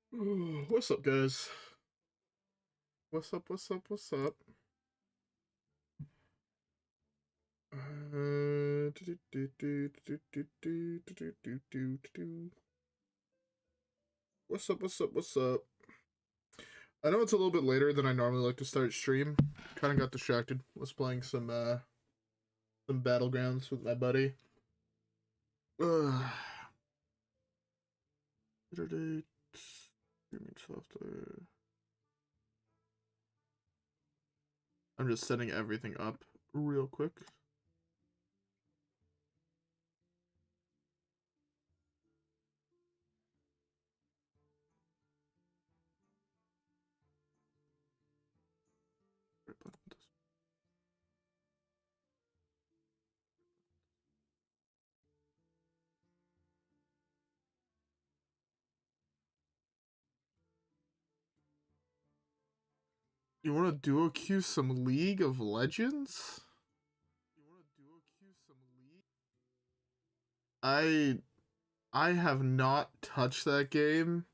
What's up, guys? What's up? What's up? What's up? What's up? What's up? What's up? I know it's a little bit later than I normally like to start stream. Kind of got distracted. Was playing some Battlegrounds with my buddy. Streaming software. I'm just setting everything up real quick. You want to duo queue some League of Legends? I have not touched that game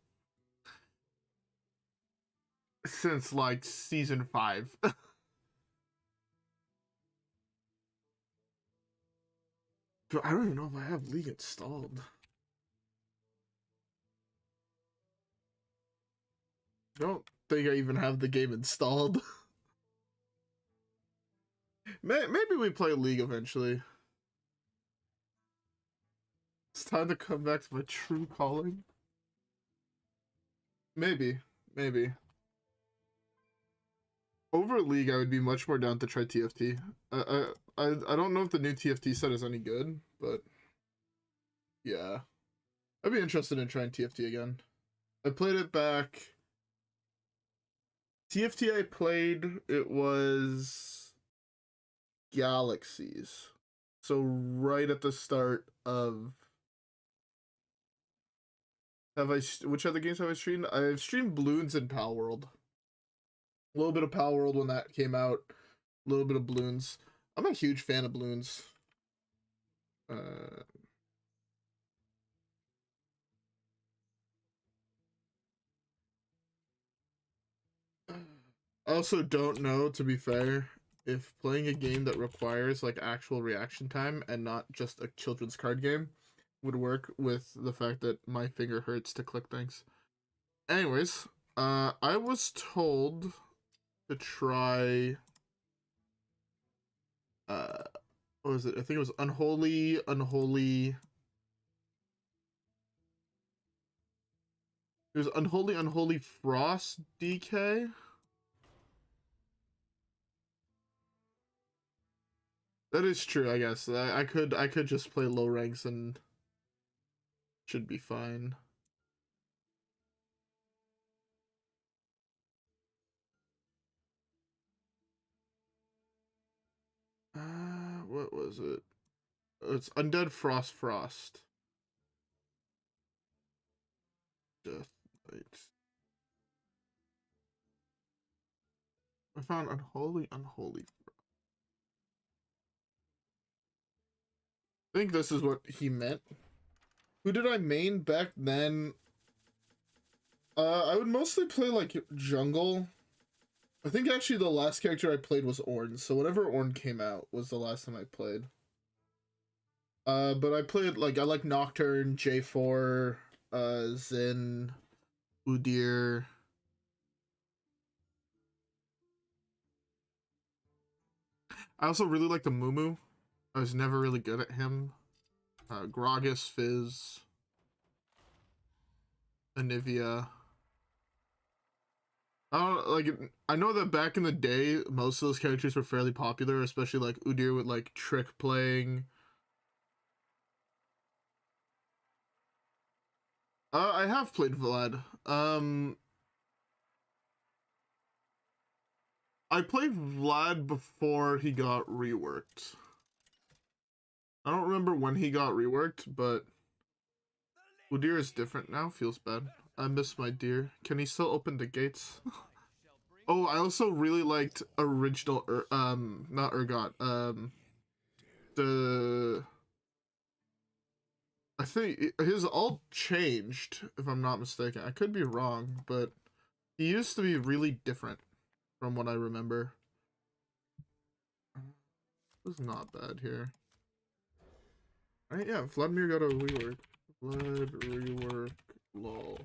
since like season 5. I don't even know if I have League installed. I don't think I even have the game installed. Maybe we play League eventually. It's time to come back to my true calling. Maybe. Over League, I would be much more down to try TFT. I don't know if the new TFT set is any good, but yeah. I'd be interested in trying TFT again. I played it back. TFT I played, it was Galaxies. So right at the start of... Which other games have I streamed? I've streamed Bloons and Pal World. A little bit of Pal World when that came out. A little bit of Bloons. I'm a huge fan of Bloons. I also don't know, to be fair, if playing a game that requires like actual reaction time and not just a children's card game would work with the fact that my finger hurts to click things. Anyways, I was told to try what was it? I think it was Unholy. It was Unholy Frost DK. That is true, I guess. I could just play low ranks and should be fine. What was it? It's Undead Frost. Death Knight. I found Unholy. I think this is what he meant. Who did I main back then? I would mostly play like jungle. I think actually the last character I played was Ornn, so whenever Ornn came out was the last time I played. But I played like I like Nocturne, J4, Zin, Udyr. I also really like the Mumu. I was never really good at him. Gragas, Fizz, Anivia. I know that back in the day, most of those characters were fairly popular, especially like Udyr with like trick playing. I have played Vlad. I played Vlad before he got reworked. I don't remember when he got reworked, but Udyr is different now. Feels bad. I miss my deer. Can he still open the gates? Oh, I also really liked original, not Urgot, the I think his ult changed, if I'm not mistaken. I could be wrong, but he used to be really different from what I remember. This is not bad here. Alright, yeah, Vladimir got a rework. Vlad rework, lol.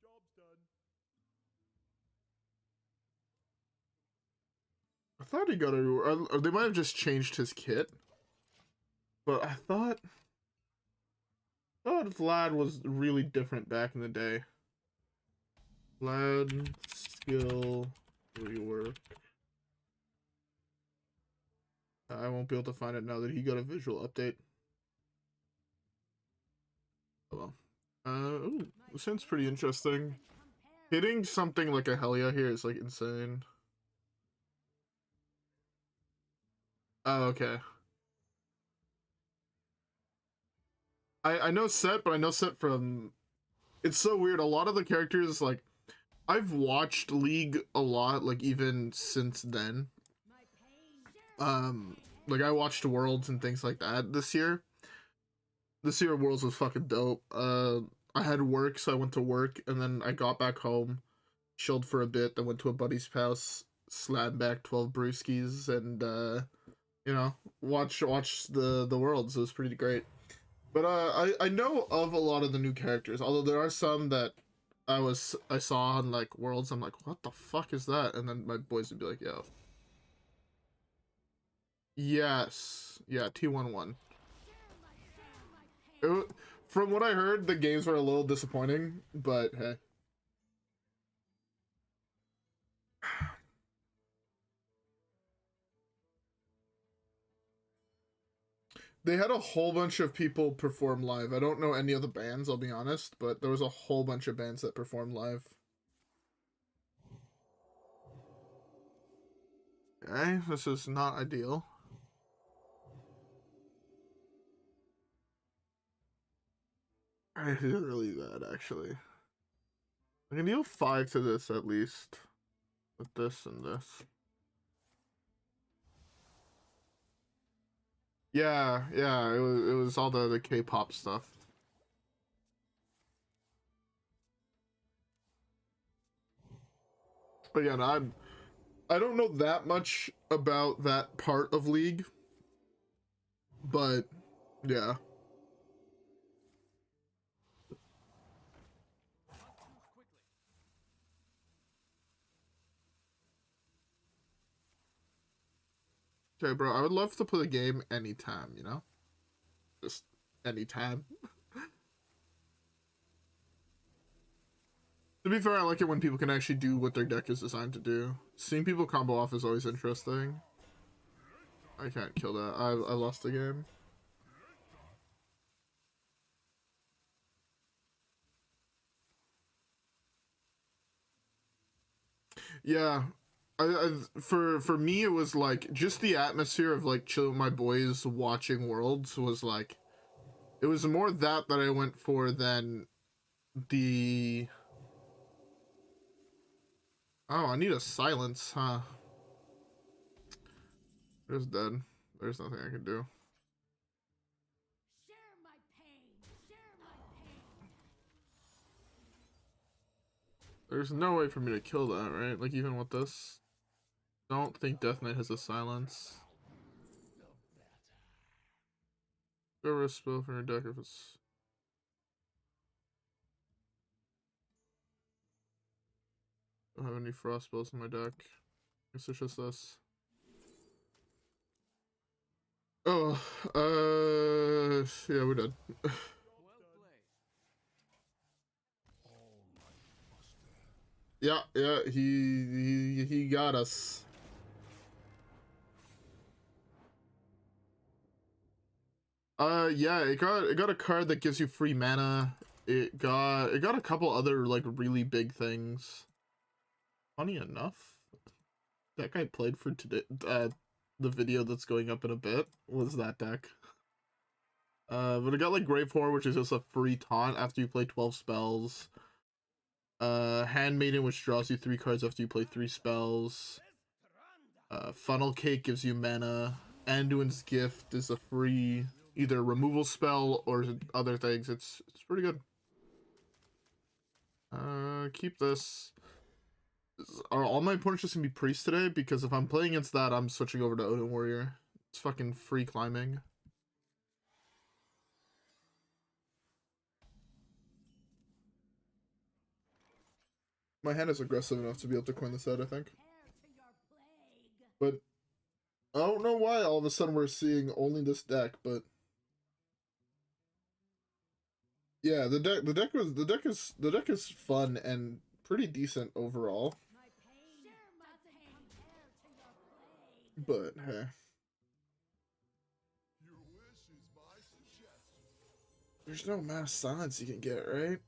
Job's done. I thought he got a rework. Or they might have just changed his kit. But I thought Vlad was really different back in the day. Vlad skill rework. I won't be able to find it now that he got a visual update. Oh well. Ooh, this sounds pretty interesting. Hitting something like a Helia here is like insane. Oh, okay. I know Set, but I know Set from... It's so weird. A lot of the characters, like, I've watched League a lot, like, even since then. Like, I watched Worlds and things like that this year. This year, Worlds was fucking dope. I had work, so I went to work, and then I got back home, chilled for a bit, then went to a buddy's house, slammed back 12 brewskis, and, you know, watch the Worlds. It was pretty great. But I know of a lot of the new characters, although there are some that I saw on like Worlds. I'm like, what the fuck is that? And then my boys would be like, yo, yes, yeah, T11. From what I heard, the games were a little disappointing, but hey. They had a whole bunch of people perform live. I don't know any of the bands, I'll be honest, but there was a whole bunch of bands that performed live. Okay, this is not ideal. It's really bad, actually. I can deal 5 to this at least. With this and this. Yeah, it was all the K-pop stuff. But yeah, no, I don't know that much about that part of League. But yeah. Okay, bro, I would love to play the game anytime, you know? Just anytime. To be fair, I like it when people can actually do what their deck is designed to do. Seeing people combo off is always interesting. I can't kill that. I lost the game. Yeah. For me, it was like just the atmosphere of like chilling with my boys watching Worlds was like, it was more that I went for than the... Oh, I need a silence, huh? There's dead. There's nothing I can do. Share my pain. Share my pain. There's no way for me to kill that, right? Like even with this. Don't think Death Knight has a silence. Go risk spell from your deck if it's... Don't have any frost spells in my deck. Guess it's just this. Oh, yeah, we're dead. Yeah, he got us. Yeah, it got a card that gives you free mana. It got a couple other like really big things. Funny enough, deck I played for today, the video that's going up in a bit was that deck. But it got like Grave Horror, which is just a free taunt after you play 12 spells. Handmaiden, which draws you 3 cards after you play 3 spells. Funnel Cake gives you mana. Anduin's Gift is a free either removal spell or other things. It's pretty good. Keep this. Are all my opponents just gonna be priests today? Because if I'm playing against that, I'm switching over to Odin Warrior. It's fucking free climbing. My hand is aggressive enough to be able to coin this out, I think. But I don't know why all of a sudden we're seeing only this deck, but yeah, the deck is fun and pretty decent overall. But hey. There's no mass silence you can get, right?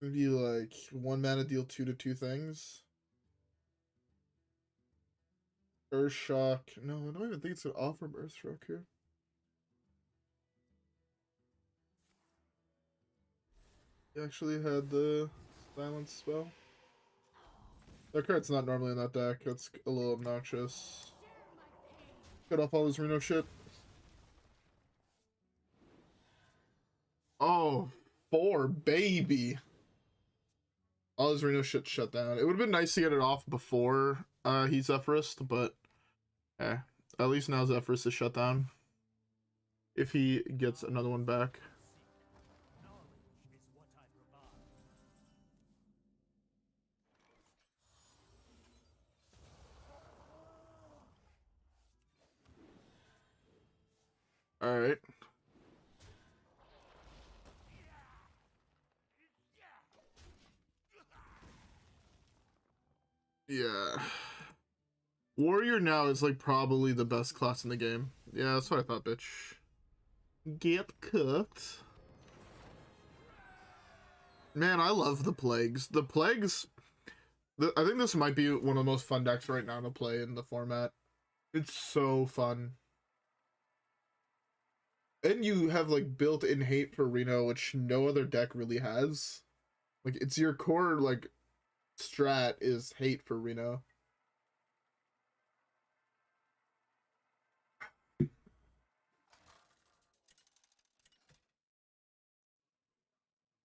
Maybe like 1 mana deal 2 to 2 things. Earthshock. No, I don't even think it's an offer from Earthshock here. He actually had the silence spell. That card's not normally in that deck. That's a little obnoxious. Cut off all his Reno shit. Oh, 4, baby. All his Reno shit shut down. It would have been nice to get it off before he Zephyrist, but at least now Zephyrist is shut down. If he gets another one back. Alright. Yeah. Warrior now is like probably the best class in the game. Yeah, that's what I thought, bitch. Get cooked. Man, I love the Plagues. The Plagues... I think this might be one of the most fun decks right now to play in the format. It's so fun. And you have like built-in hate for Reno, which no other deck really has. Like, it's your core, like, strat is hate for Reno.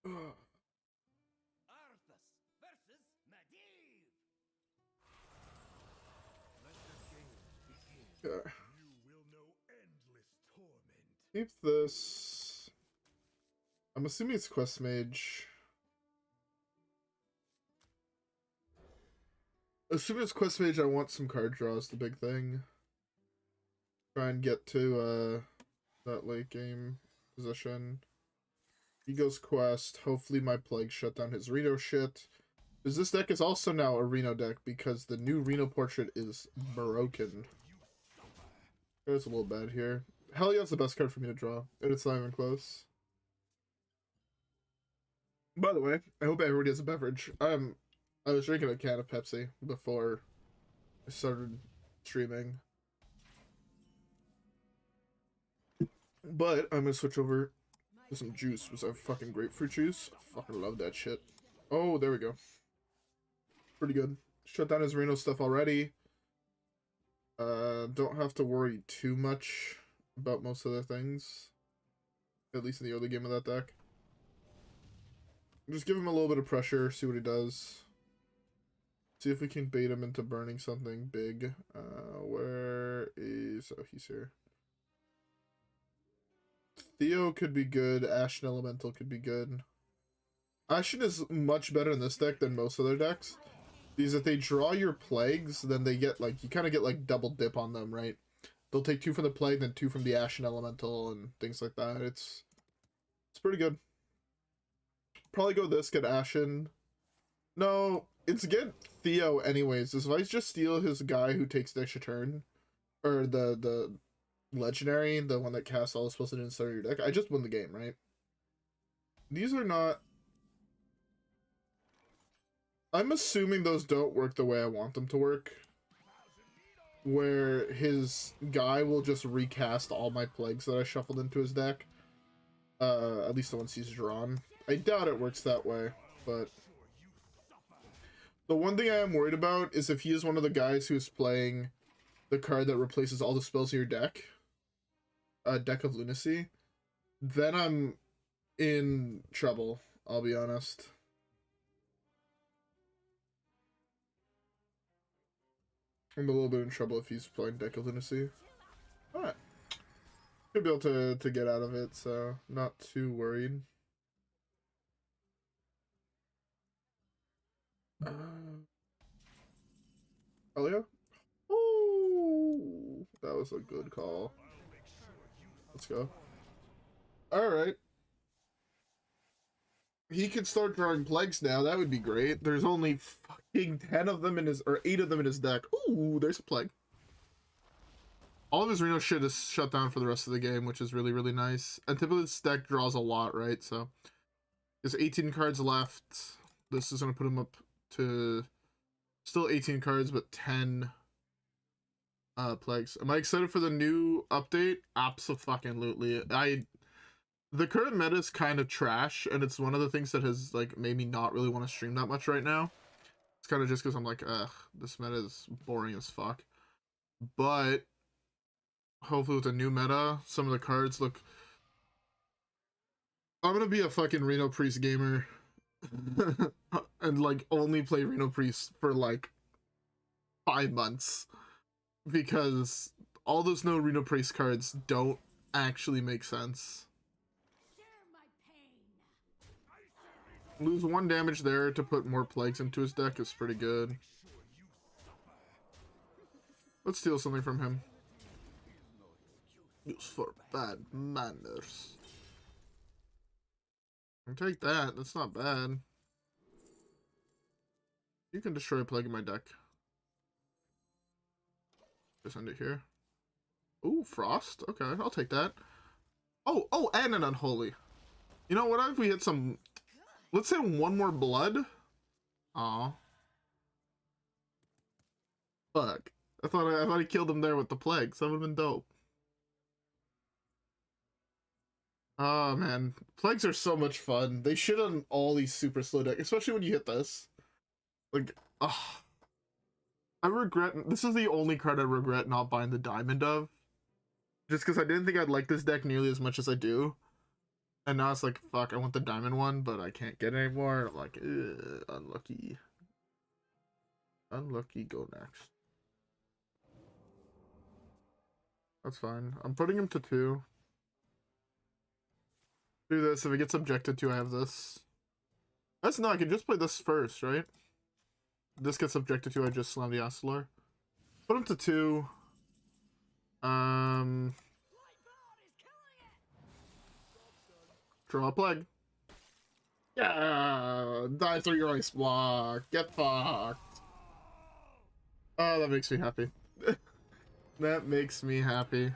Okay. Keep this. I'm assuming it's Quest Mage. Assuming it's Quest Mage, I want some card draws, the big thing. Try and get to that late game position. Ego's Quest. Hopefully my Plague shut down his Reno shit. Because this deck is also now a Reno deck because the new Reno portrait is broken. It's a little bad here. Helliot's the best card for me to draw, and it's not even close. By the way, I hope everybody has a beverage. I was drinking a can of Pepsi before I started streaming. But I'm gonna switch over to some juice, which I have fucking grapefruit juice. I fucking love that shit. Oh, there we go. Pretty good. Shut down his Reno stuff already. Don't have to worry too much about most of the things. At least in the early game of that deck. Just give him a little bit of pressure, see what he does. See if we can bait him into burning something big. Where is... Oh, he's here. Theo could be good. Ashen Elemental could be good. Ashen is much better in this deck than most other decks. Because if they draw your Plagues, then they get, like, you kind of get, like, double dip on them, right? They'll take 2 from the Plague, then 2 from the Ashen Elemental, and things like that. It's pretty good. Probably go this, get Ashen. No, it's get Theo anyways. If I just steal his guy who takes the extra turn, or the legendary, the one that casts all it's supposed to do inside your deck, I just win the game, right? These are not... I'm assuming those don't work the way I want them to work. Where his guy will just recast all my Plagues that I shuffled into his deck. At least the ones he's drawn. I doubt it works that way, but... The one thing I am worried about is if he is one of the guys who's playing the card that replaces all the spells in your deck, Deck of Lunacy, then I'm in trouble, I'll be honest. I'm a little bit in trouble if he's playing Deck of Lunacy. Alright. Should be able to get out of it, so not too worried. Oh yeah? Oh, that was a good call. Let's go. Alright. He could start drawing plagues now. That would be great. There's only fucking 10 of them in his, or 8 of them in his deck. Ooh, there's a plague. All of his Reno shit is shut down for the rest of the game, which is really, really nice. And typically this deck draws a lot, right? So there's 18 cards left. This is going to put him up to still 18 cards, but 10 plagues. Am I excited for the new update? Abso-fucking-lutely. The current meta is kind of trash, and it's one of the things that has like made me not really want to stream that much right now. It's kind of just because I'm like, ugh, this meta is boring as fuck. But hopefully with the new meta, some of the cards look... I'm gonna be a fucking Reno Priest gamer and like only play Reno Priest for like 5 months, because all those no Reno Priest cards don't actually make sense. Lose 1 damage there to put more plagues into his deck is pretty good. Let's steal something from him. Use for bad manners. I'll take that. That's not bad. You can destroy a plague in my deck. Just end it here. Ooh, Frost. Okay, I'll take that. Oh, and an Unholy. You know what? If we hit some... Let's say 1 more blood. Aw. Fuck. I thought I killed him there with the plagues. That would have been dope. Oh man, plagues are so much fun. They shit on all these super slow decks, especially when you hit this. Like, I regret. This is the only card I regret not buying the diamond of, just because I didn't think I'd like this deck nearly as much as I do. And now it's like, fuck, I want the diamond one, but I can't get it anymore. I'm like, unlucky. Unlucky, go next. That's fine. I'm putting him to 2. Do this. If it gets objected to, I have this. That's no, I can just play this first, right? This gets objected to, I just slam the Astelar. Put him to 2. Draw a plague. Yeah, die through your ice block. Get fucked. Oh, that makes me happy. That makes me happy.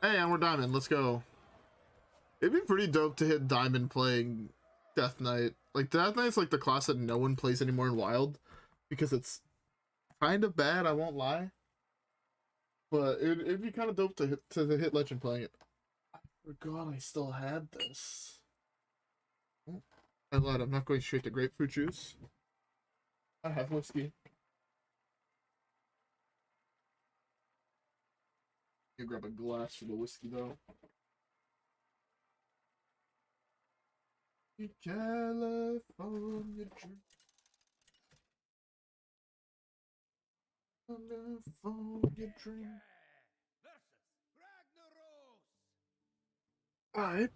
Hey, and we're diamond. Let's go. It'd be pretty dope to hit diamond playing Death Knight. Like, Death Knight's like the class that no one plays anymore in Wild, because it's kind of bad, I won't lie. But it'd be kind of dope to hit Legend playing it. I forgot I still had this. Oh, I lied, I'm not going straight to grapefruit juice. I have whiskey. You grab a glass for the whiskey though. California dream. California dream. Alright.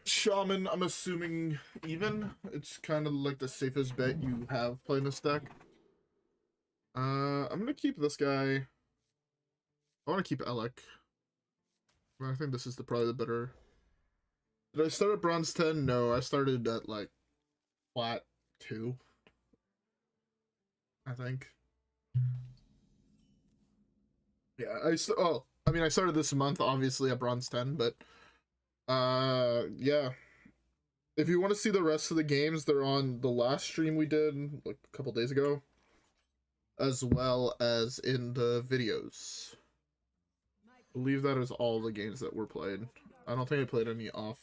Shaman, I'm assuming even. It's kind of like the safest bet you have playing this deck. I'm gonna keep this guy. I want to keep Alec. I think this is probably the better. Did I start at bronze 10? No, I started at like flat 2. I think. Yeah, I started this month obviously at bronze 10, but yeah. If you want to see the rest of the games, they're on the last stream we did like a couple days ago, as well as in the videos. I believe that is all the games that were played. I don't think I played any off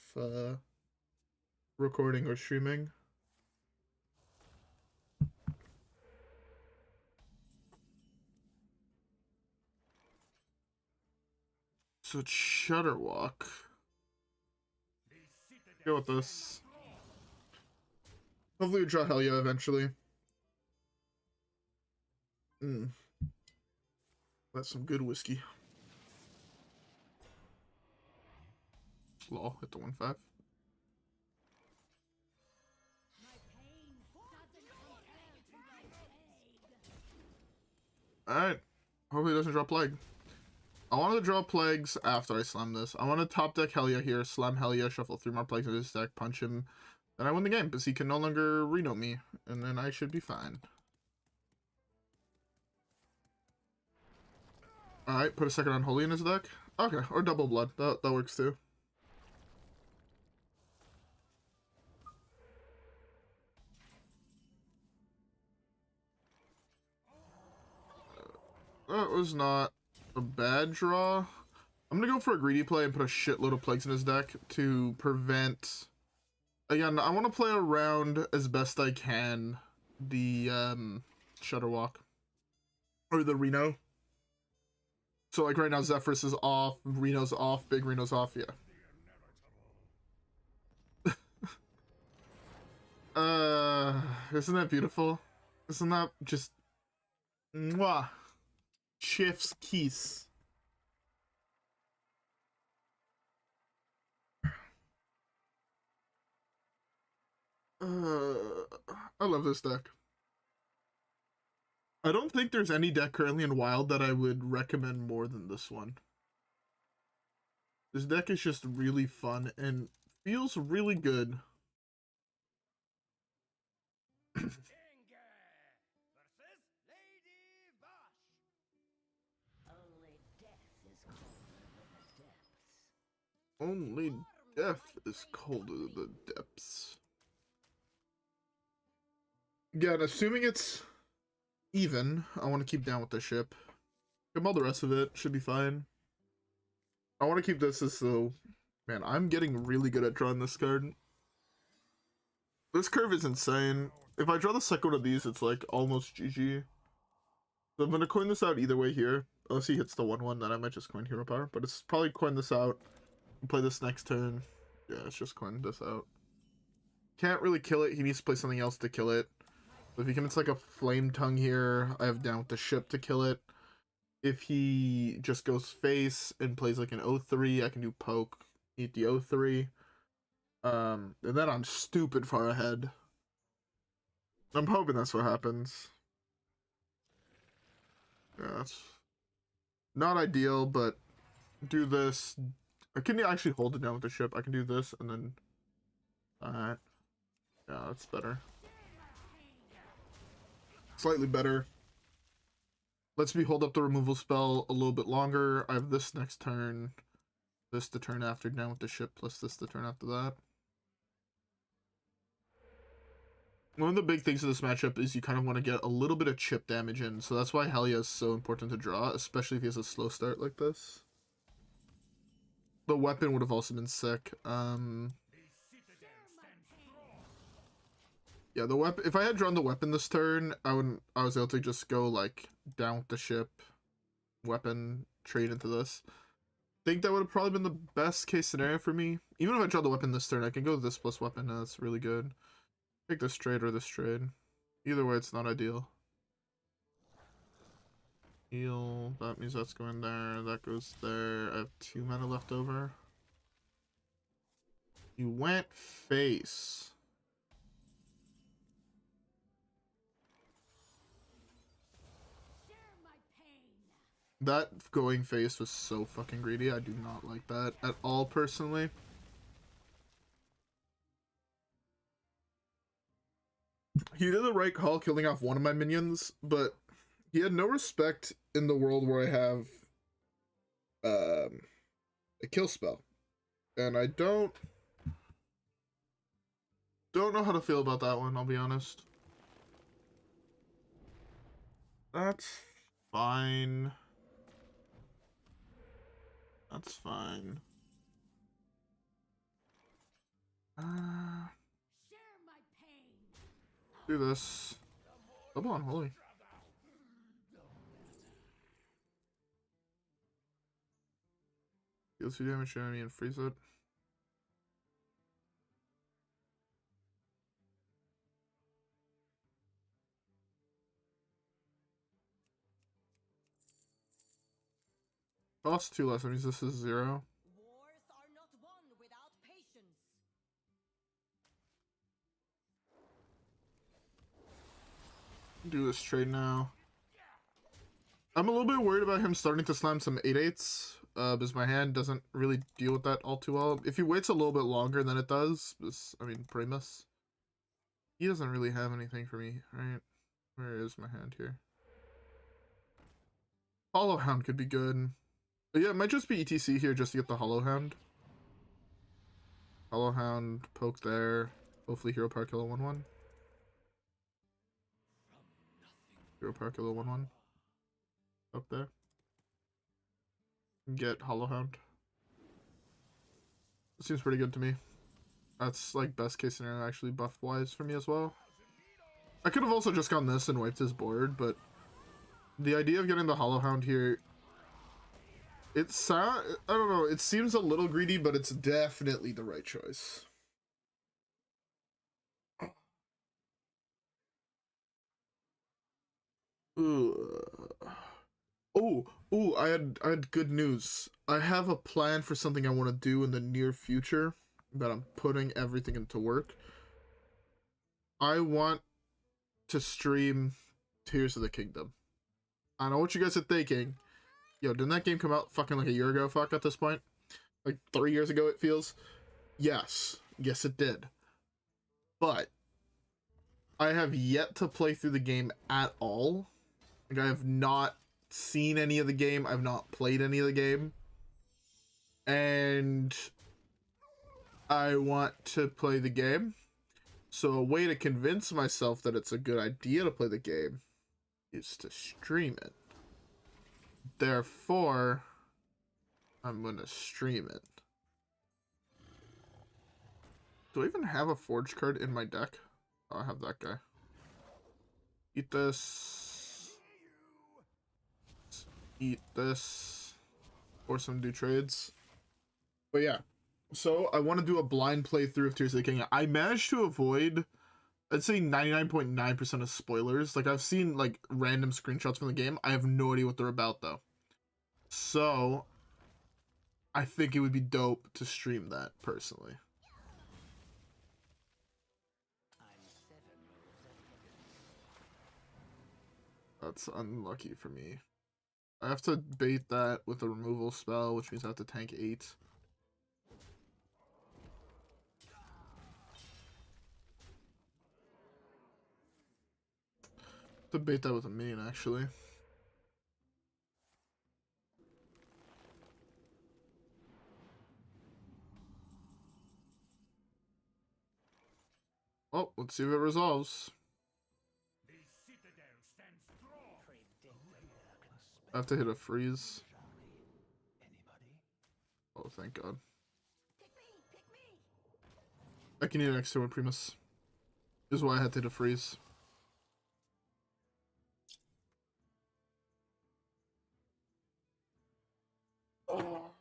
recording or streaming. So it's Shudderwalk. Go with this. Hopefully we draw Helya eventually. That's some good whiskey. Lol, hit the 1-5. My pain doesn't compare to my plague. Alright. Hopefully it doesn't draw Plague. I wanted to draw Plagues after I slam this. I want to top deck Helya here, slam Helya, shuffle 3 more Plagues in his deck, punch him. Then I win the game, because he can no longer renote me. And then I should be fine. Alright, put a second Unholy in his deck. Okay, or Double Blood. That works too. That was not a bad draw. I'm gonna go for a greedy play and put a shitload of Plagues in his deck to prevent... Again, I want to play around as best I can the Shudderwalk. Or the Reno. So like right now Zephyrus is off, Reno's off, Big Reno's off, yeah. Isn't that beautiful? Isn't that just... Mwah! Chef's kiss. I love this deck. I don't think there's any deck currently in Wild that I would recommend more than this one. This deck is just really fun and feels really good. Only death is colder than the depths. Again, assuming it's even, I want to keep down with the ship. All the rest of it should be fine. I want to keep this as so... Man, I'm getting really good at drawing this card. This curve is insane. If I draw the second one of these, it's like almost GG. So I'm going to coin this out either way here. Unless he hits the 1-1, then I might just coin Hero Power. But it's probably coin this out. Play this next turn. Yeah, it's just coin this out. Can't really kill it. He needs to play something else to kill it. So if he commits like a Flame Tongue here, I have down with the ship to kill it. If he just goes face and plays like an 0-3, I can do poke, eat the 0-3. And then I'm stupid far ahead. I'm hoping that's what happens. Yeah, that's not ideal, but do this. I can actually hold it down with the ship. I can do this and then... Alright. Yeah, that's better. Slightly better. Lets me hold up the removal spell a little bit longer. I have this next turn. This the turn after, down with the ship, plus this the turn after that. One of the big things of this matchup is you kind of want to get a little bit of chip damage in, so that's why Helya is so important to draw, especially if he has a slow start like this. The weapon would have also been sick. Yeah, the weapon. If I had drawn the weapon this turn, I was able to just go like down with the ship, weapon, trade into this. Think that would have probably been the best case scenario for me. Even if I draw the weapon this turn, I can go this plus weapon. And that's really good. Take this trade or this trade. Either way, it's not ideal. Heal. That means that's going there. That goes there. I have 2 mana left over. You went face. That going face was so fucking greedy. I do not like that at all, personally. He did the right call killing off one of my minions, but he had no respect in the world where I have a kill spell. And I don't know how to feel about that one, I'll be honest. That's fine. That's fine. Do this. Double Unholy. Deals 2 damage to enemy and freeze it. Cost 2 less, that means this is 0. Wars are not won without patience. Do this trade now. I'm a little bit worried about him starting to slam some 8/8s, because my hand doesn't really deal with that all too well. If he waits a little bit longer than it does, I mean, Primus, he doesn't really have anything for me, right? Where is my hand here? Hollow Hound could be good. But yeah, it might just be E.T.C here just to get the Hollow Hound. Hollow Hound, poke there. Hopefully Hero Power kill a 1/1. Hero Power kill a 1/1. Up there. Get Hollow Hound. Seems pretty good to me. That's like best case scenario actually buff wise for me as well. I could have also just gone this and wiped his board, but the idea of getting the Hollow Hound here, I don't know, it seems a little greedy, but it's definitely the right choice. Oh, I had good news. I have a plan for something I want to do in the near future that I'm putting everything into work. I want to stream Tears of the Kingdom. I know what you guys are thinking. Yo, didn't that game come out fucking like a year ago, fuck, at this point? Like 3 years ago, it feels? Yes. Yes, it did. But I have yet to play through the game at all. Like, I have not seen any of the game. I've not played any of the game. And I want to play the game. So a way to convince myself that it's a good idea to play the game is to stream it. Therefore, I'm going to stream it. Do I even have a Forge card in my deck? Oh, I have that guy. Eat this. Eat this. Force him to do trades. But yeah. So, I want to do a blind playthrough of Tears of the Kingdom. I managed to avoid, I'd say 99.9% of spoilers. Like, I've seen, like, random screenshots from the game. I have no idea what they're about, though. So, I think it would be dope to stream that, personally. That's unlucky for me. I have to bait that with a removal spell, which means I have to tank 8. To bait that with a minion, actually. Oh, let's see if it resolves. I have to hit a freeze. Oh, thank God. I can eat an X2 Primus. This is why I had to hit a freeze. Oh.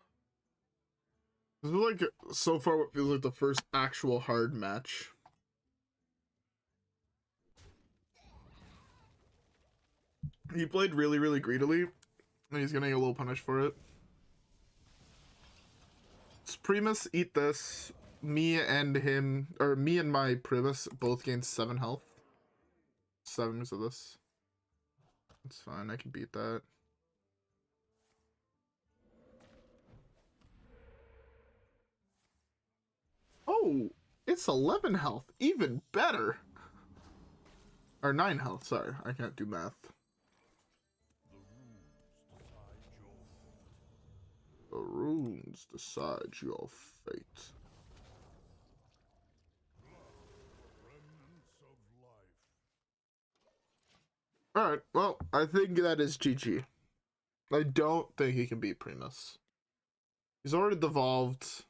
This is like, so far, what feels like the first actual hard match. He played really, really greedily, and he's getting a little punished for it. Primus, eat this. Me and him, or me and my Primus both gained 7 health. 7 of this. It's fine, I can beat that. Oh, it's 11 health. Even better. Or 9 health, sorry. I can't do math. The runes decide your fate. Alright, well, I think that is GG. I don't think he can beat Primus. He's already devolved.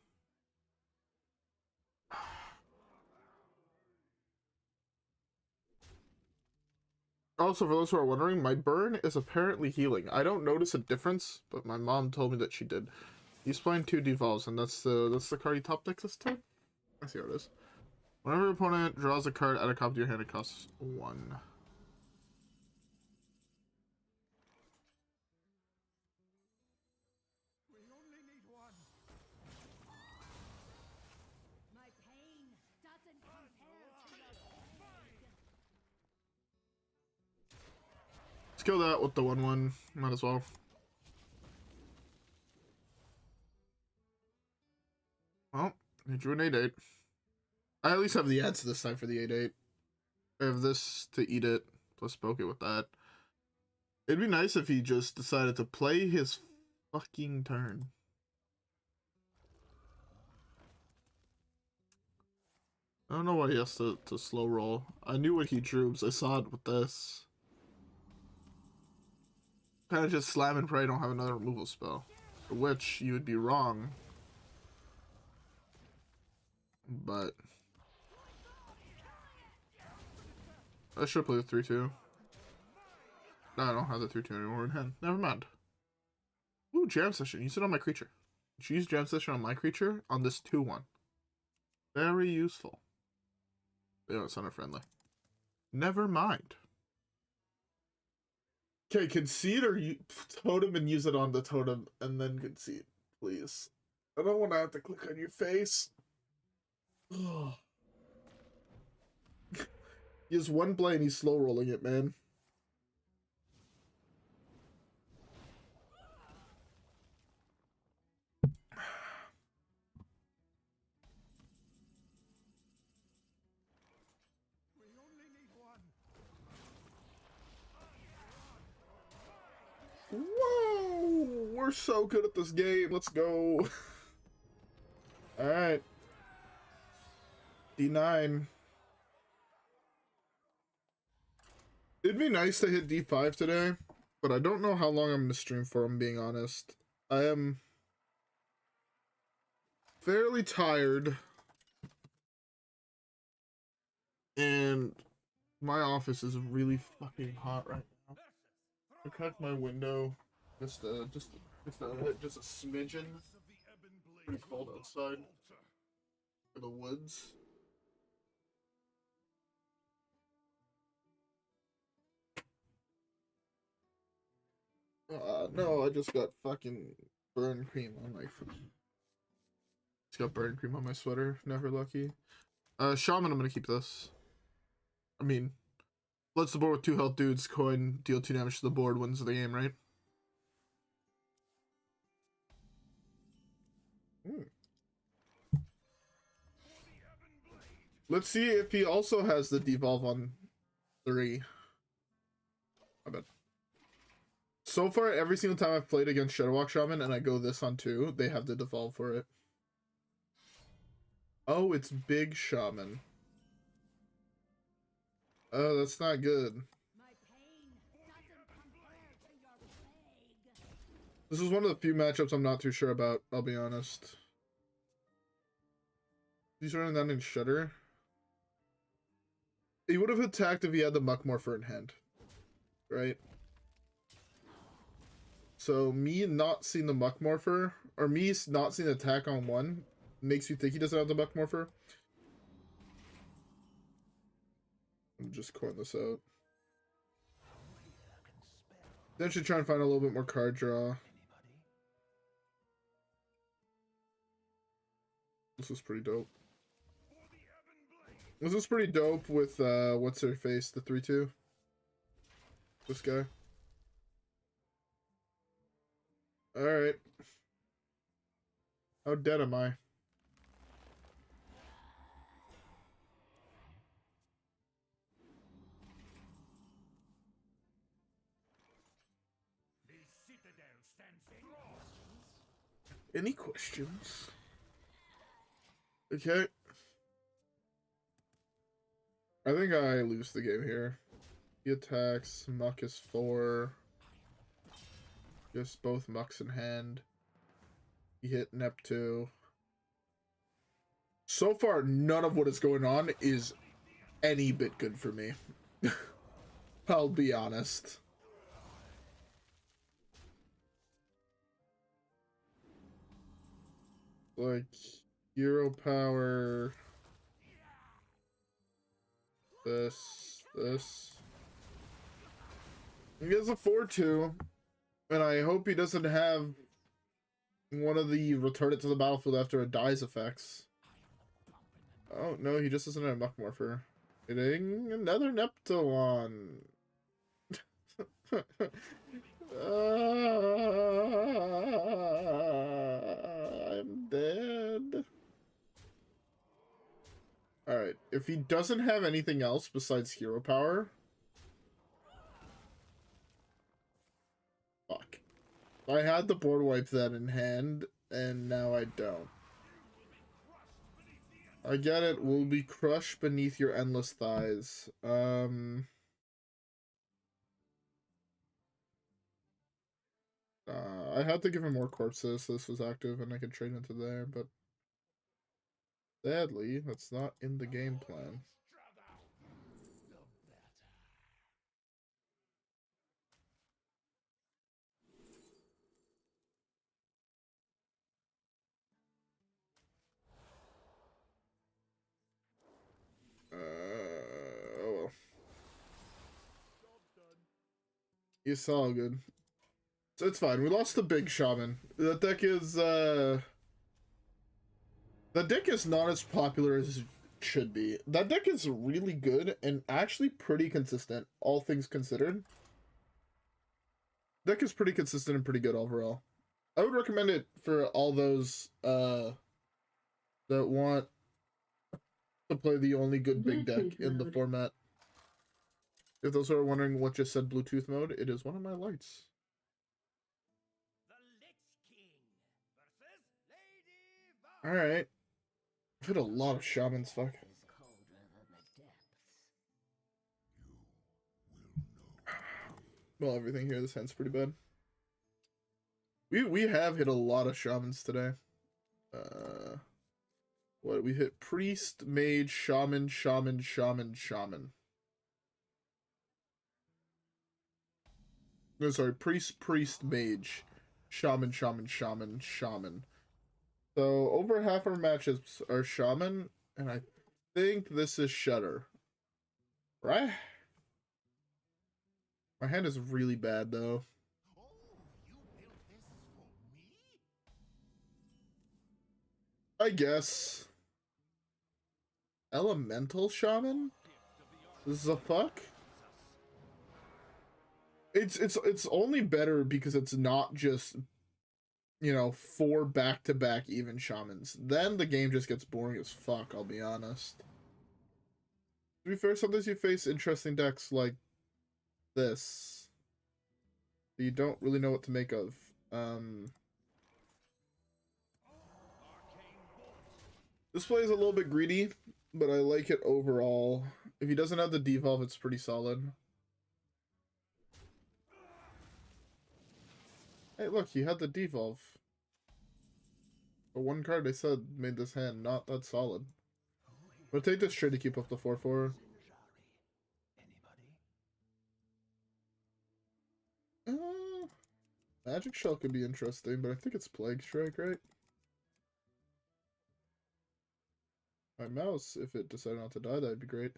Also, for those who are wondering, my burn is apparently healing. I don't notice a difference, but my mom told me that she did. He's playing 2 devolves, and that's the card he top decks this time? I see how it is. Whenever your opponent draws a card at a copy to your hand, it costs 1. My pain doesn't compare to your plague. Let's kill that with the 1/1. Might as well. Well, I drew an 8/8. I at least have the answer this time for the 8/8. I have this to eat it, plus poke it with that. It'd be nice if he just decided to play his fucking turn. I don't know why he has to slow roll. I knew what he drew because I saw it with this. Kind of just slam and pray I don't have another removal spell. For which you would be wrong. But I should play the 3/2. No, I don't have the 3/2 anymore in hand. Never mind. Ooh, Jam Session. Use it on my creature. Use Jam Session on my creature on this 2/1. Very useful. Yeah, it's friendly. Never mind. Okay, concede or totem and use it on the totem and then concede, please. I don't want to have to click on your face. He has 1 play and he's slow rolling it, man. Whoa! We're so good at this game. Let's go. Alright. D9. It'd be nice to hit D5 today, but I don't know how long I'm going to stream for, I'm being honest. I am fairly tired. And my office is really fucking hot right now. I cracked my window just a smidgen. Pretty cold outside in the woods. No, I just got fucking burn cream on my Just got burn cream on my sweater. Never lucky. Shaman, I'm gonna keep this. I mean, let's the board with 2 health dudes, coin, deal 2 damage to the board, wins the game, right? Let's see if he also has the devolve on 3. I bet. So far, every single time I've played against Shadowwalk Shaman and I go this on 2, they have the devolve for it. Oh, it's Big Shaman. Oh, that's not good. This is one of the few matchups I'm not too sure about, I'll be honest. He's running that in Shudder. He would have attacked if he had the Muckmorpher in hand. Right? So me not seeing the Muckmorpher, or me not seeing the attack on 1, makes you think he doesn't have the Muckmorpher. I'll just coin this out. Then should try and find a little bit more card draw. This is pretty dope. This is pretty dope with, what's her face, the 3/2? This guy. Alright. How dead am I? Any questions? Okay. I think I lose the game here. He attacks, Muck is 4. Just both Mucks in hand. He hit Neptune. So far, none of what is going on is any bit good for me. I'll be honest. Like, hero power. This. He has a 4/2, and I hope he doesn't have one of the return it to the battlefield after it dies effects. Oh no, he just isn't a muck morpher. Hitting another Neptulon. I'm dead. Alright, if he doesn't have anything else besides hero power... Fuck. I had the board wipe that in hand, and now I don't. I get it, will be crushed beneath your endless thighs. I had to give him more corpses so this was active and I could trade into there, but sadly, that's not in the game plan. Oh well. It's all good. So it's fine. We lost the big shaman. The deck is not as popular as it should be. That deck is really good and actually pretty consistent, all things considered. Deck is pretty consistent and pretty good overall. I would recommend it for all those that want to play the only good big deck in the format. If those are wondering what just said Bluetooth mode, it is one of my lights. Alright. I've hit a lot of shamans, fuck. Well, everything here, this hand's pretty bad. We have hit a lot of shamans today. What, we hit priest, mage, shaman. No, sorry, priest, mage, shaman. So over half our matches are shaman, and I think this is Shudder. Right? My hand is really bad though. I guess. Elemental shaman? This is a fuck? It's only better because it's not just, you know, 4 back-to-back even shamans. Then the game just gets boring as fuck, I'll be honest. To be fair, sometimes you face interesting decks like this that you don't really know what to make of. This play is a little bit greedy, but I like it overall. If he doesn't have the devolve, it's pretty solid. Hey, look, he had the devolve. The one card I said made this hand not that solid. But take this trade to keep up the 4/4. Magic Shell could be interesting, but I think it's Plague Strike, right? My mouse, if it decided not to die, that'd be great.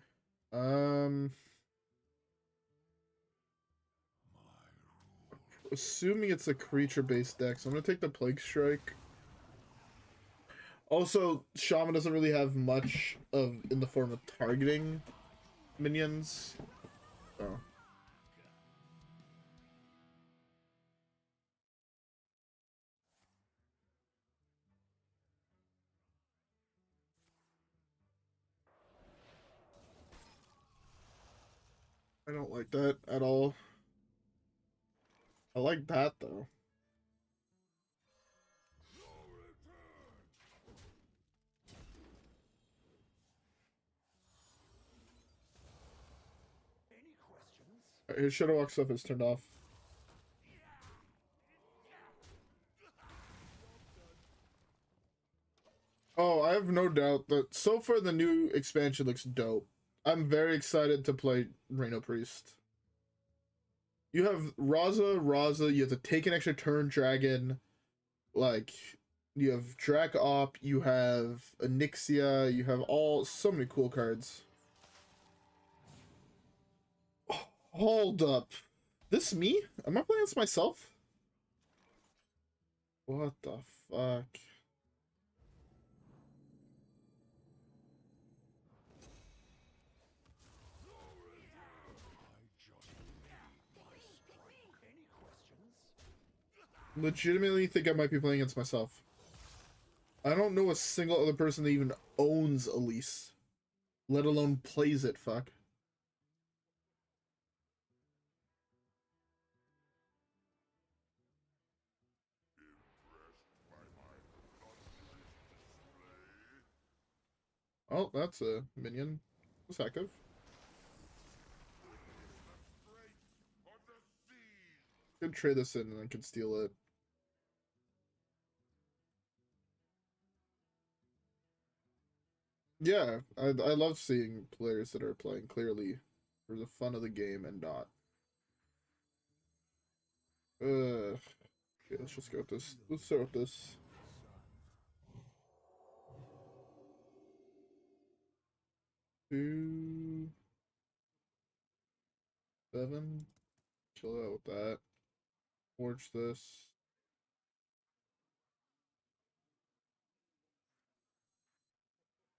Assuming it's a creature-based deck, so I'm gonna take the Plague Strike. Also, Shaman doesn't really have much of in the form of targeting minions. Oh. I don't like that at all. I like that though. Right, his Shadow Walk stuff is turned off. Oh, I have no doubt that so far the new expansion looks dope. I'm very excited to play Rhino Priest. You have Raza, you have to take an extra turn dragon. Like, You have Drac Op, you have Onyxia, you have so many cool cards. Hold up. This me? Am I playing this myself? What the fuck? Legitimately think I might be playing against myself. I don't know a single other person that even owns Elise, let alone plays it, fuck. Oh, that's a minion. That's active. Could trade this in and I could steal it. Yeah, I love seeing players that are playing clearly for the fun of the game and not. Okay, let's just go with this. Let's start with this. Two, 7. Chill out with that. Forge this.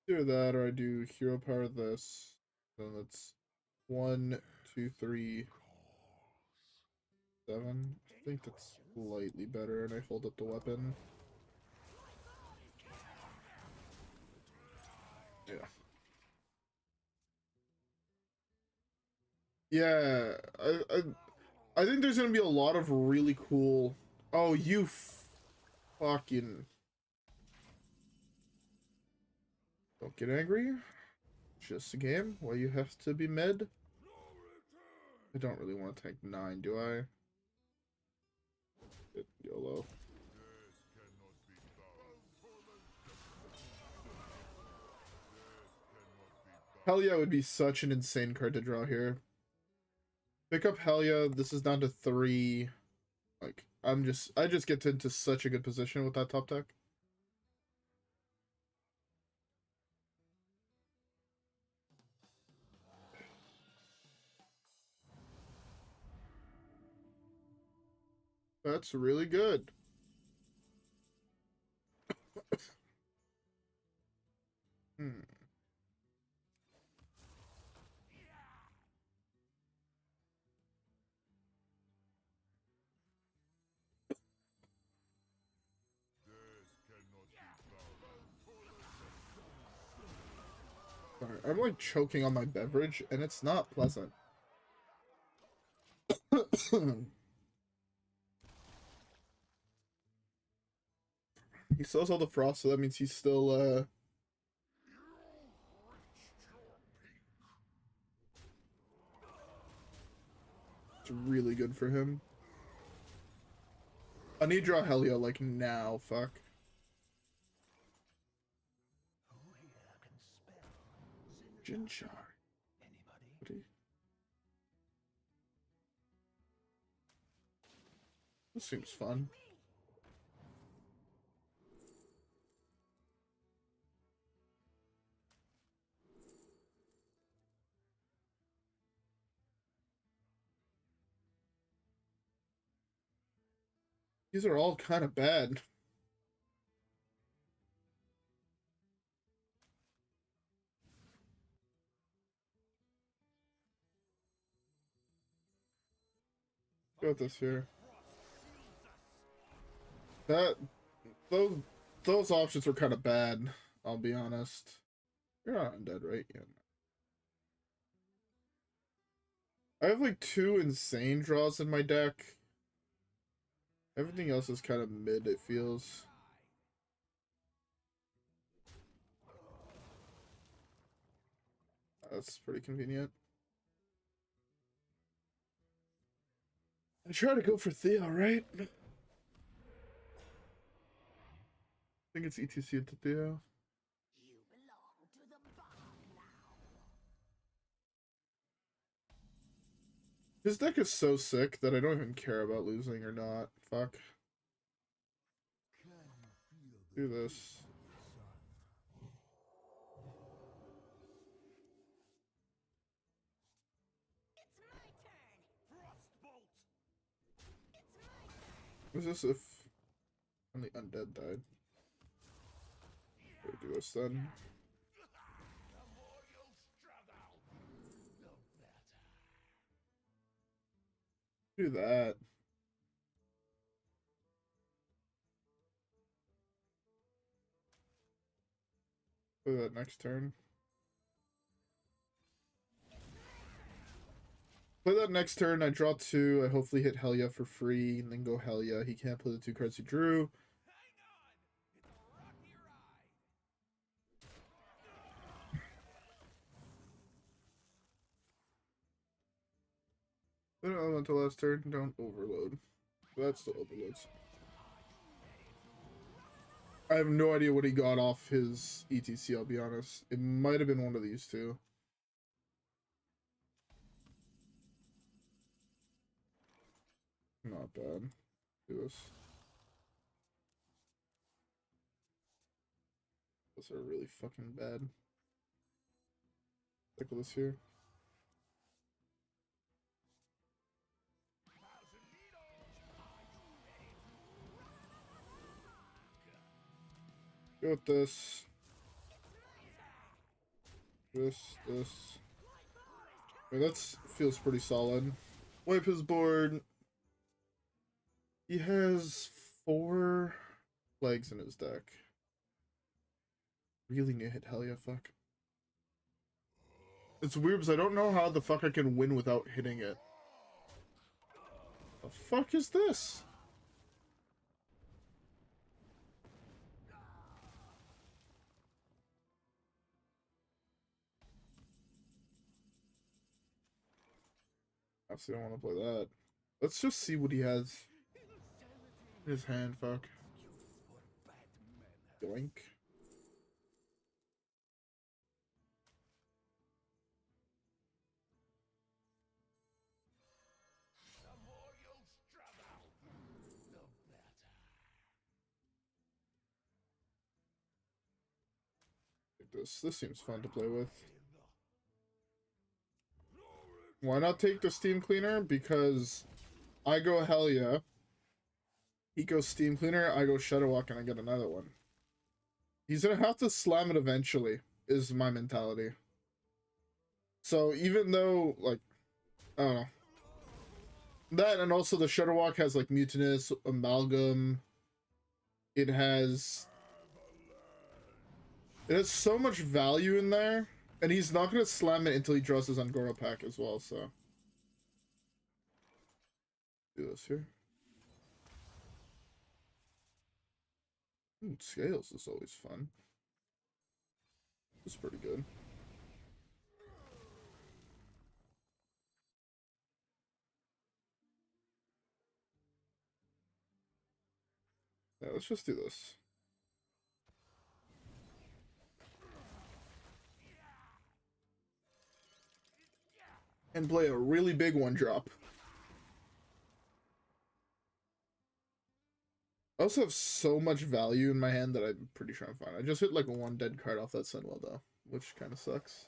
Do that, or I do hero power this. Then that's 1, 2, 3, 7. I think that's slightly better, and I hold up the weapon. Yeah. Yeah, I think there's gonna be a lot of really cool. Oh, you fucking. Don't get angry. Just a game. Why you have to be mid? I don't really want to tank 9, do I? YOLO. Hell yeah would be such an insane card to draw here. Pick up Hell yeah. This is down to 3. Like, I just get into such a good position with that top deck. That's really good. Hmm. Sorry, I'm like choking on my beverage, and it's not pleasant. He still has all the frost, so that means he's still it's really good for him. I need to draw Helio like now, fuck. Jinchar. This seems fun. These are all kind of bad. Got this here. That those options were kind of bad. I'll be honest. You're not undead, right? Yeah. I have like 2 insane draws in my deck. Everything else is kind of mid, it feels. That's pretty convenient. I try to go for Theo, right? I think it's E.T.C into Theo. You belong to the bog now. His deck is so sick that I don't even care about losing or not. Fuck. Do this. What is this if only undead died? Do this then. Do that. Play that next turn. Play that next turn. I draw 2. I hopefully hit Helya for free and then go Helya. He can't play the 2 cards he drew. Then elemental last turn. Don't overload. That still overloads. I have no idea what he got off his E.T.C, I'll be honest. It might have been one of these two. Not bad. Do this. Those are really fucking bad. Look at this here. Go with this. This. Okay, that feels pretty solid. Wipe his board. He has 4 legs in his deck. Really need to hit Helya, fuck. It's weird because I don't know how the fuck I can win without hitting it. The fuck is this? Absolutely don't want to play that. Let's just see what he has in his hand, fuck. Yoink. This seems fun to play with. Why not take the Steam Cleaner? Because I go Helya, he goes Steam Cleaner, I go Shadow Walk, and I get another one. He's gonna have to slam it eventually, is my mentality. So even though, like, I don't know. That, and also the Shadow Walk has, like, Mutinous, Amalgam. It has so much value in there. And he's not going to slam it until he draws his Angora pack as well, so. Do this here. Ooh, Scales is always fun. It's pretty good. Yeah, let's just do this. And play a really big 1-drop. I also have so much value in my hand that I'm pretty sure I'm fine. I just hit like 1 dead card off that Swindle though, which kind of sucks.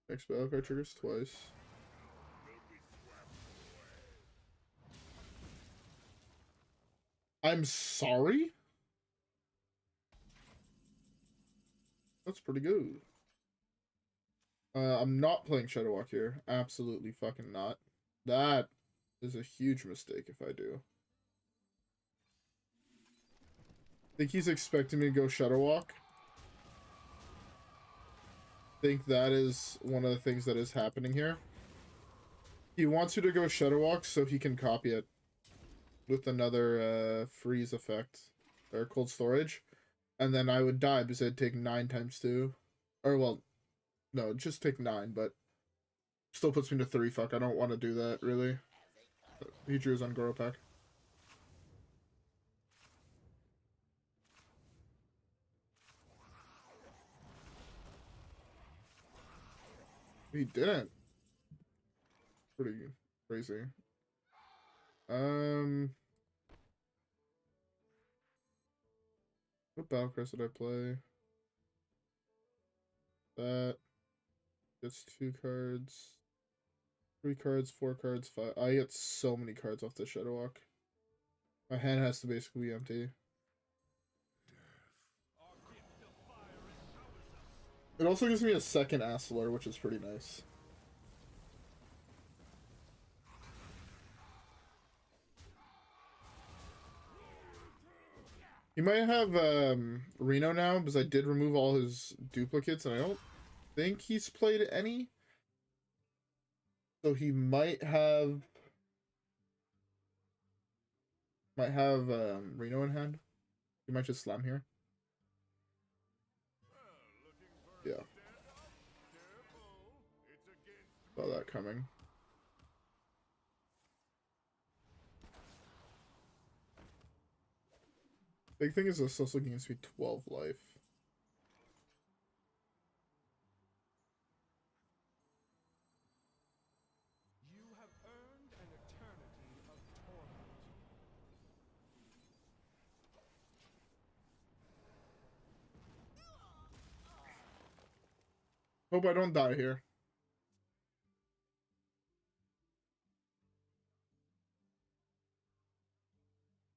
Next battle card triggers twice. I'm sorry? That's pretty good. I'm not playing Shadow Walk here. Absolutely fucking not. That is a huge mistake if I do. Think he's expecting me to go Shadow Walk. Think that is one of the things that is happening here. He wants you to go Shadow Walk so he can copy it with another freeze effect or cold storage, and then I would die because I'd take 9 times 2, or well, no, just take 9, but still puts me to 3. Fuck, I don't want to do that really. He drew his Angora pack. He didn't. Pretty crazy. What battle cards did I play? That gets 2 cards. 3 cards, 4 cards, 5. I get so many cards off the Shadow Walk. My hand has to basically be empty. It also gives me a second Asler, which is pretty nice. He might have Reno now, because I did remove all his duplicates, and I don't think he's played any. So he might have Reno in hand. He might just slam here. Yeah. Saw that coming. Big thing is this also gives me 12 life. You have earned an eternity of torment. Hope I don't die here.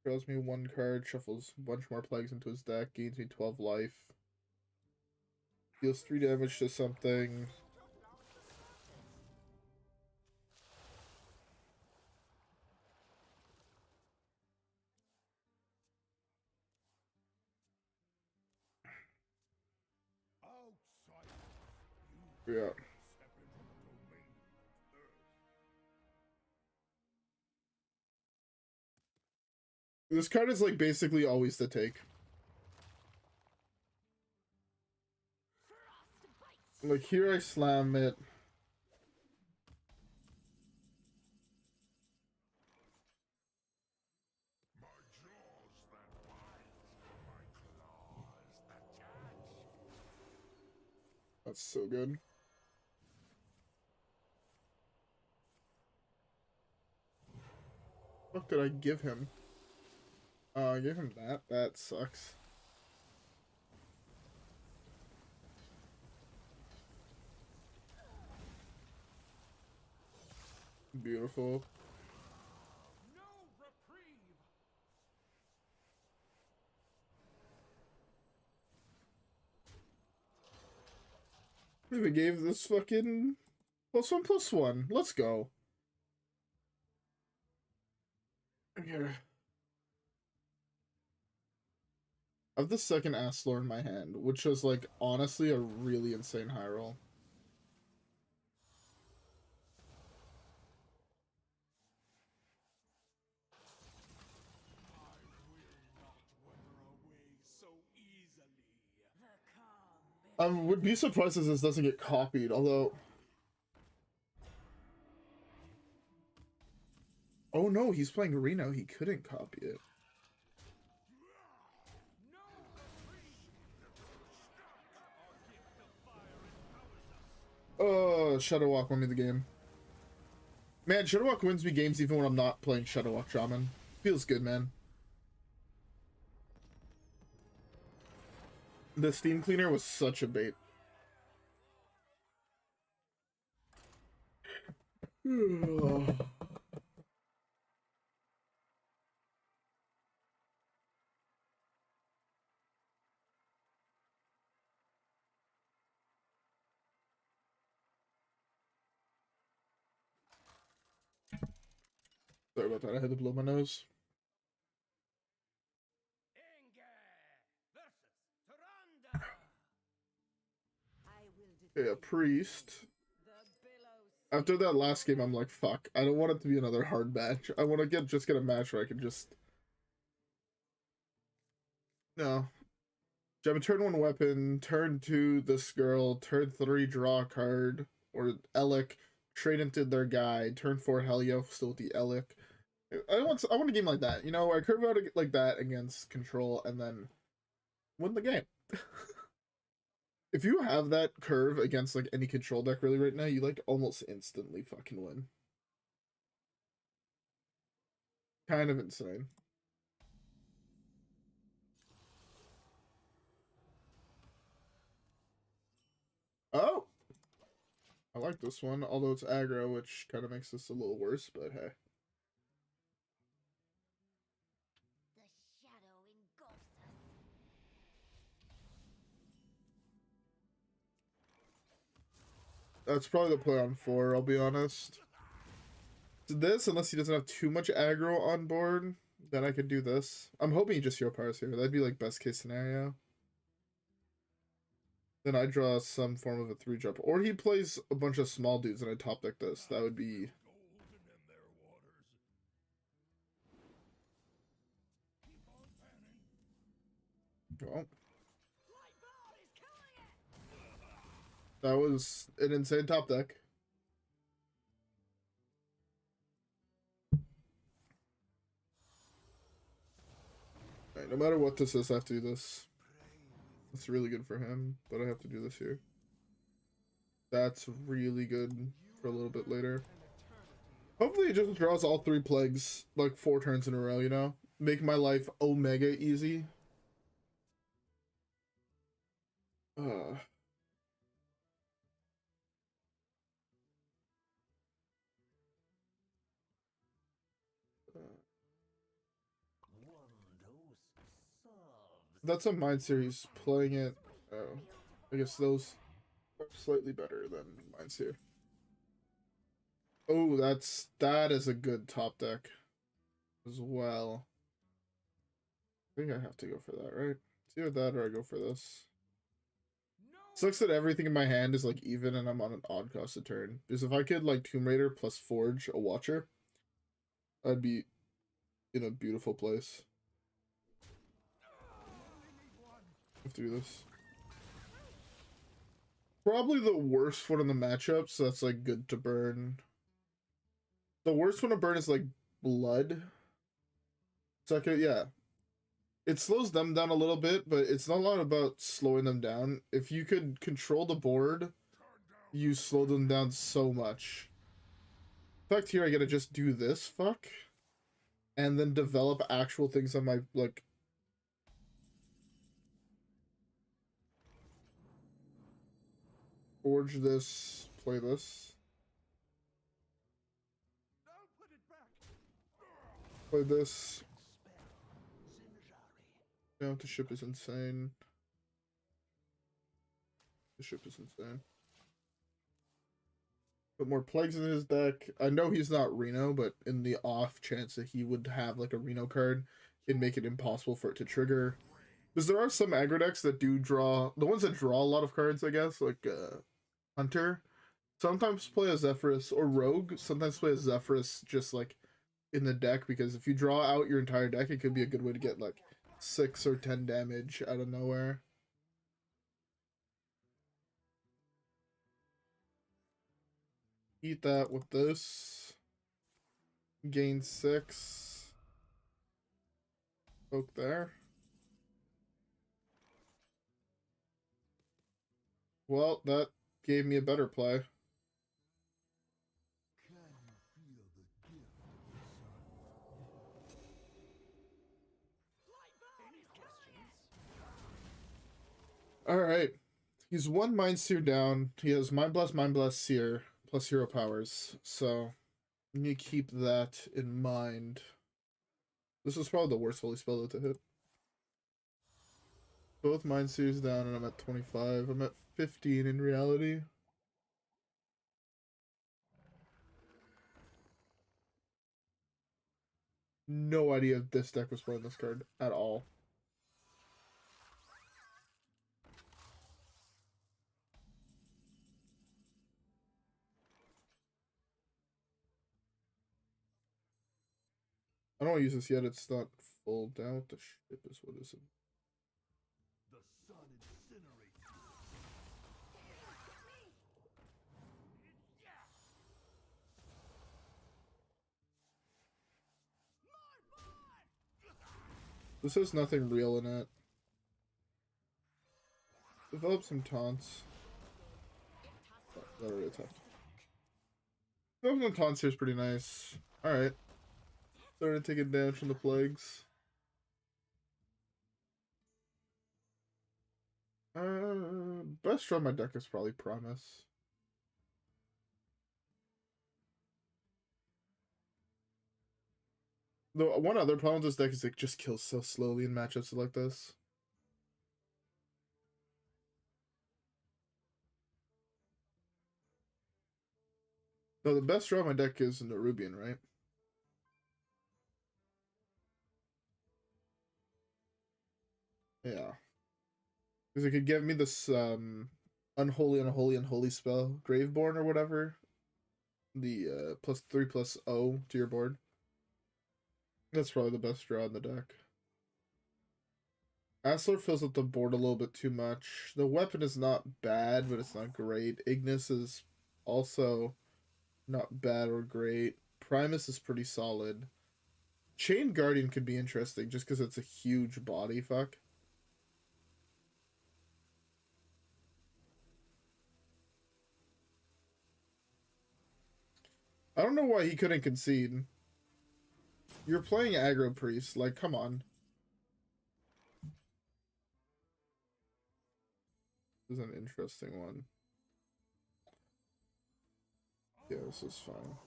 Draws me 1 card, shuffles a bunch more plagues into his deck, gains me 12 life. Deals 3 damage to something. Yeah. This card is like basically always the take. Like here I slam it. That's so good. What did I give him? I gave him that. That sucks. Beautiful. No reprieve. We even gave this fucking +1/+1. Let's go. Okay. I have the second Astlor in my hand, which was like honestly a really insane high roll. I would be surprised if this doesn't get copied, although... Oh no, he's playing Reno. He couldn't copy it. Oh, Shadow Walk won me the game. Man, Shadow Walk wins me games even when I'm not playing Shadow Walk Shaman. Feels good, man. The Steam Cleaner was such a bait. Sorry about that, I had to blow my nose. Okay, a priest. After that last game, I'm like, fuck. I don't want it to be another hard match. I want to just get a match where I can just... No. Jab a turn 1 weapon, turn 2 this girl, turn 3 draw a card, or Elec, trade into their guy, turn 4 Helio, still with the Elec. I want a game like that, you know, I curve out like that against control and then win the game. If you have that curve against like any control deck really right now, you like almost instantly fucking win. Kind of insane. I like this one, although it's aggro, which kind of makes this a little worse, but hey. The shadow engulfs us. That's probably the play on 4, I'll be honest. This, unless he doesn't have too much aggro on board, then I could do this. I'm hoping he just hero powers here. That'd be like best case scenario. Then I draw some form of a 3-drop. Or he plays a bunch of small dudes and I top deck this. That would be... Well, that was an insane top deck. Alright, no matter what this is, I have to do this. That's really good for him, but I have to do this here. That's really good for a little bit later. Hopefully it just draws all 3 plagues, like 4 turns in a row, you know? Make my life omega easy. That's a Mind Series. Playing it, I guess those are slightly better than Mind Series. Oh, that is a good top deck as well. I think I have to go for that, right? It's either that or I go for this. Sucks that everything in my hand is like even and I'm on an odd cost a turn. Because if I could like Tomb Raider plus Forge a Watcher, I'd be in a beautiful place. I have to do this. Probably the worst one in the matchup, so that's like good to burn. The worst one to burn is like Blood. Second, yeah. It slows them down a little bit, but it's not a lot about slowing them down. If you could control the board, you slow them down so much. In fact, here I gotta just do this, fuck. And then develop actual things on my, like... Forge this, play this. Play this. Yeah, the ship is insane. The ship is insane. Put more plagues in his deck. I know he's not Reno, but in the off chance that he would have like a Reno card, it'd make it impossible for it to trigger. Because there are some aggro decks that do draw, the ones that draw a lot of cards, I guess, like Hunter. Sometimes play a Zephyrus, or Rogue, sometimes play a Zephyrus just like in the deck, because if you draw out your entire deck, it could be a good way to get like 6 or 10 damage out of nowhere. Eat that with this. Gain 6. Poke there. Well, that gave me a better play. Alright. He's 1 Mind Seer down. He has Mind Blast, Seer, plus hero powers. So, you need to keep that in mind. This is probably the worst Holy Spell to hit. Both Mind Seers down and I'm at 25. I'm at 15 in reality. No idea if this deck was playing this card at all. I don't want to use this yet. It's not full down. What the ship is? What is it? The sun incinerates. This has nothing real in it. Develop some taunts. Oh, that already attacked. Developing some taunts here is pretty nice. Alright. Starting to take advantage from the plagues. Best draw on my deck is probably Promise. The one other problem with this deck is it just kills so slowly in matchups like this. No, the best draw of my deck is Nerubian, right? Yeah. Because it could give me this unholy spell, Graveborn or whatever. The +3/+0 to your board. That's probably the best draw in the deck. Asler fills up the board a little bit too much. The weapon is not bad, but it's not great. Ignis is also not bad or great. Primus is pretty solid. Chain Guardian could be interesting just because it's a huge body fuck. I don't know why he couldn't concede. You're playing aggro priest, like, come on. This is an interesting one. Yeah, this is fine.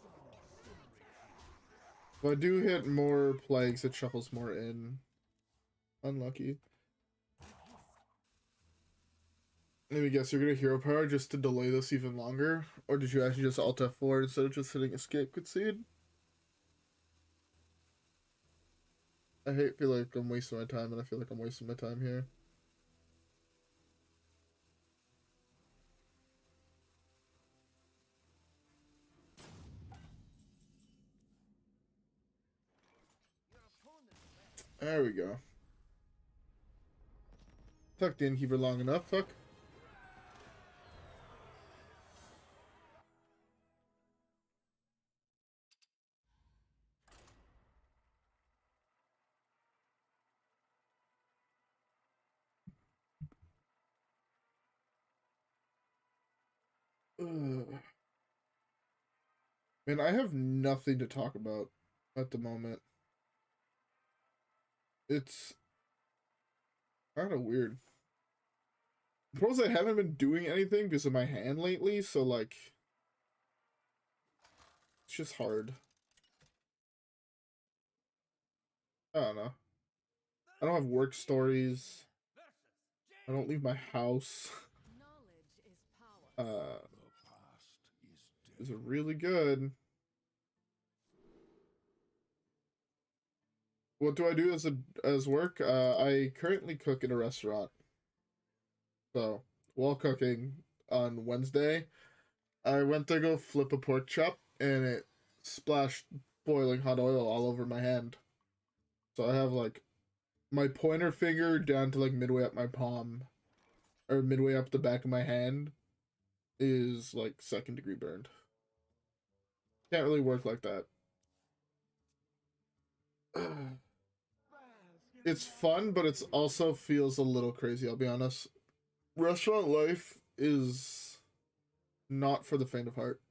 If I do hit more plagues, it shuffles more in. Unlucky. Let me guess, you're gonna hero power just to delay this even longer? Or did you actually just alt F4 instead of just hitting escape concede? feel like I'm wasting my time, and I feel like I'm wasting my time here. There we go. Tuck the innkeeper long enough, Tuck. Ugh. Man, I have nothing to talk about at the moment. It's kind of weird. Suppose I haven't been doing anything because of my hand lately, so like, it's just hard. I don't know. I don't have work stories. I don't leave my house. Is really good. What do I do as work? I currently cook in a restaurant. So while cooking on Wednesday, I went to go flip a pork chop and it splashed boiling hot oil all over my hand. So I have like my pointer finger down to like midway up my palm, or midway up the back of my hand, is like 2nd degree burned. Can't really work like that. It's fun, but it's also feels a little crazy, I'll be honest. Restaurant life is not for the faint of heart.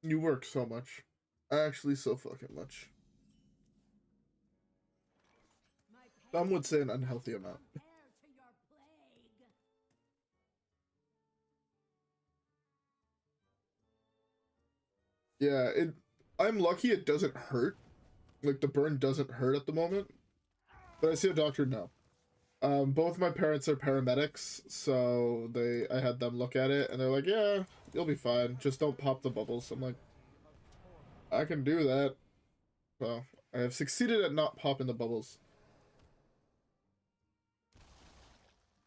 You work so much. Actually, so fucking much. Some would say an unhealthy amount. Yeah, I'm lucky it doesn't hurt. Like, the burn doesn't hurt at the moment. But I see a doctor now. Both my parents are paramedics, so I had them look at it, and they're like, yeah, you'll be fine. Just don't pop the bubbles. I'm like, I can do that. So, I have succeeded at not popping the bubbles.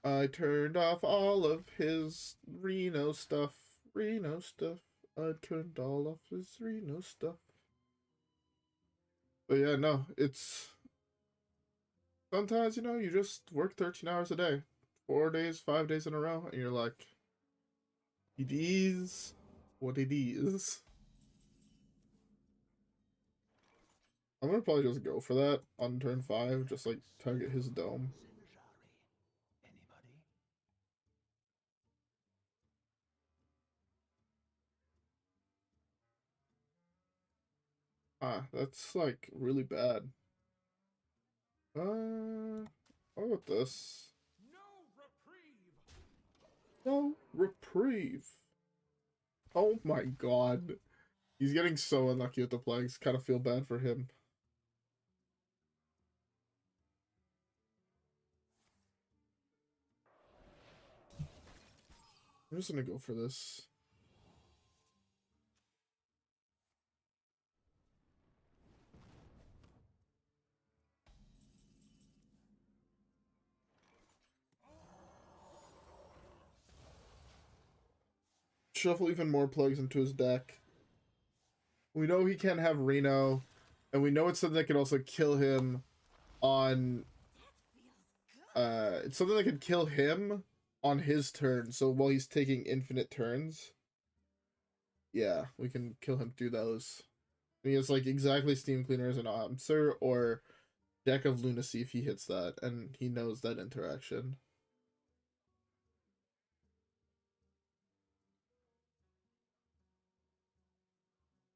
I turned off all of his Reno stuff. I turned all off his Reno stuff. But yeah, no, it's... Sometimes, you know, you just work 13 hours a day. 4 days, 5 days in a row, and you're like, it is what it is. I'm gonna probably just go for that on turn 5, just like target his dome. Ah, that's like really bad. What about this? No reprieve. Oh my god. He's getting so unlucky with the plagues. Kind of feel bad for him. I'm just gonna go for this. Shuffle even more plagues into his deck. We know he can't have Reno, and we know it's something that can also kill him on... it's something that can kill him on his turn, so while he's taking infinite turns. Yeah, we can kill him through those. And he has, like, exactly Steam Cleaner as an answer, or Deck of Lunacy if he hits that, and he knows that interaction.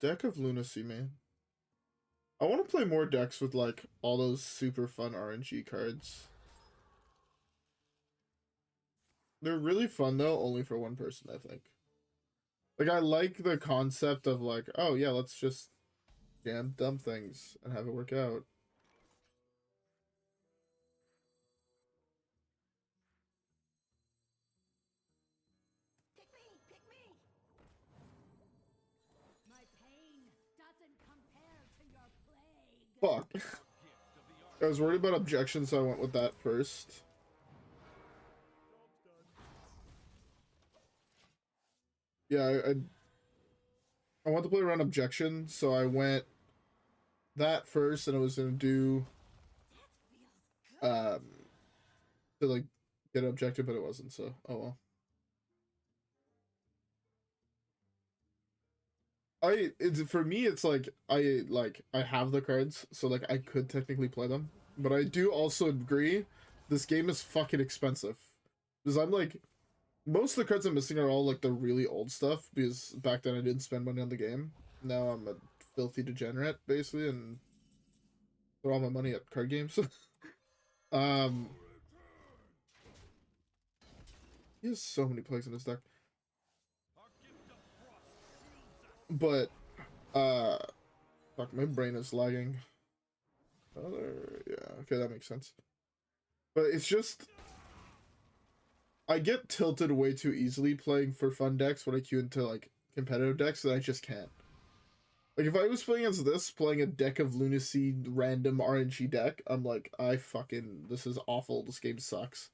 Deck of Lunacy, man. I want to play more decks with, like, all those super fun RNG cards. They're really fun, though, only for one person, I think. Like, I like the concept of, like, oh, yeah, let's just jam dumb things and have it work out. Pick me! My pain doesn't compare to your plague. Fuck. I was worried about objections, so I went with that first. Yeah, I want to play around objection, so I went that first, and I was gonna do to like get an objective, but it wasn't, so oh well. For me it's like I have the cards, so like I could technically play them, but I do also agree this game is fucking expensive, because I'm like, most of the cards I'm missing are all like the really old stuff, because back then I didn't spend money on the game. Now I'm a filthy degenerate basically and throw all my money at card games. He has so many plagues in his deck. But fuck, my brain is lagging. Yeah, okay, that makes sense. But it's just, I get tilted way too easily playing for fun decks when I queue into like competitive decks that I just can't. Like if I was playing as this, playing a Deck of Lunacy random RNG deck, I'm like, this is awful, this game sucks.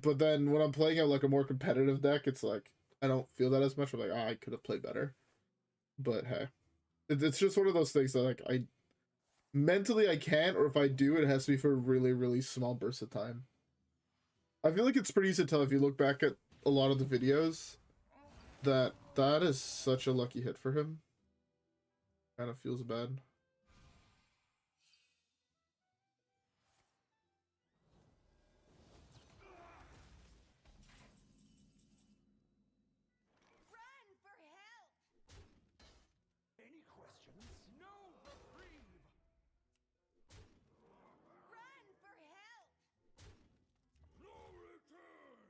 But then when I'm playing out like a more competitive deck, it's like, I don't feel that as much. I'm like, I could have played better. But hey, it's just one of those things that like mentally I can't, or if I do, it has to be for a really, really small burst of time. I feel like it's pretty easy to tell if you look back at a lot of the videos that that is such a lucky hit for him. Kind of feels bad. Run for help! Any questions? No reprieve! Run for help! No return!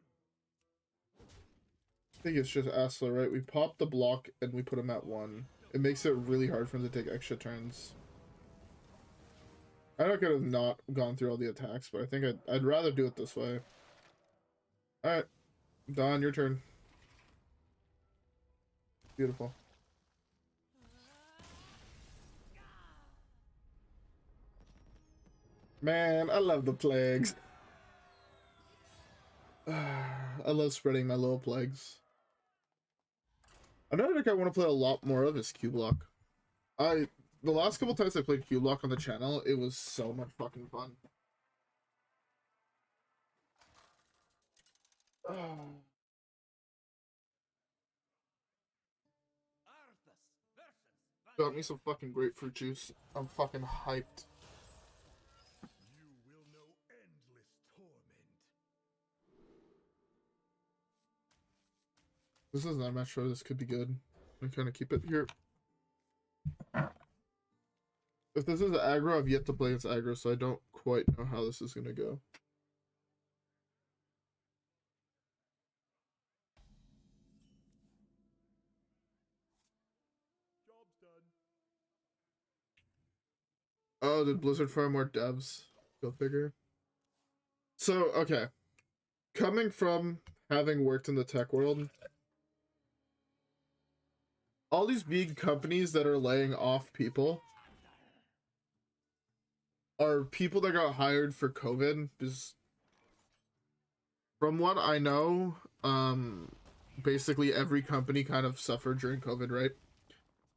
I think it's just Asla, right? We pop the block and we put him at 1. It makes it really hard for him to take extra turns. I could have not gone through all the attacks, but I think I'd rather do it this way. Alright. Don, your turn. Beautiful. Man, I love the plagues. I love spreading my little plagues. Another deck I want to play a lot more of is Q-Block. The last couple times I played Q-Block on the channel, it was so much fucking fun. Got me some fucking grapefruit juice. I'm fucking hyped. You will know endless torment. This is not match sure this could be good. I'm kind of keep it here. If this is aggro, I've yet to play against aggro, so I don't quite know how this is gonna go. Oh, did Blizzard fire more devs? Go figure. So, okay. Coming from having worked in the tech world, all these big companies that are laying off people are people that got hired for COVID. Because from what I know, basically every company kind of suffered during COVID, right?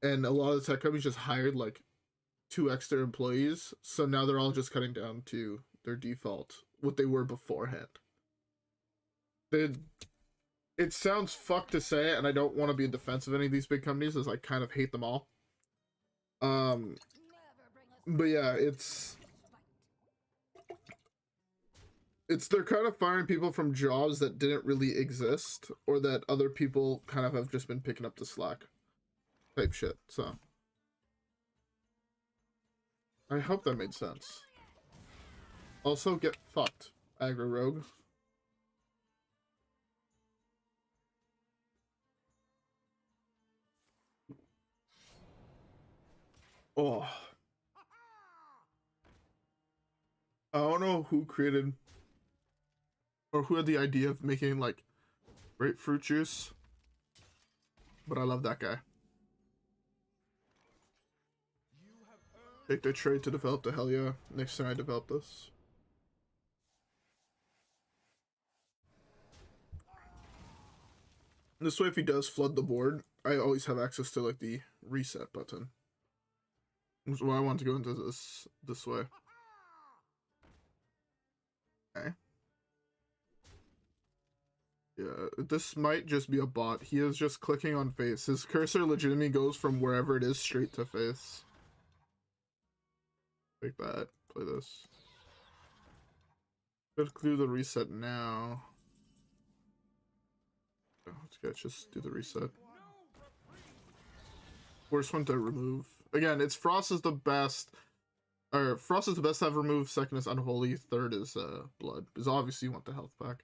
And a lot of the tech companies just hired like 2 extra employees, so now they're all just cutting down to their default, what they were beforehand. It sounds fucked to say, and I don't want to be in defense of any of these big companies, as I kind of hate them all. But yeah, they're kind of firing people from jobs that didn't really exist, or that other people kind of have just been picking up the slack type shit. So I hope that made sense. Also, get fucked, aggro rogue. Oh, I don't know who created or who had the idea of making like grapefruit juice, but I love that guy. Take the trade to develop the hell yeah. Next time I develop this. This way, if he does flood the board, I always have access to like the reset button. That's why I want to go into this way. Okay. Yeah, this might just be a bot. He is just clicking on face. His cursor legitimately goes from wherever it is straight to face. Like that. Play this. Let's do the reset now. Let's just do the reset. Worst one to remove. Again, it's Frost is the best. Or Frost is the best to have removed. Second is Unholy. Third is Blood. Because obviously you want the health back.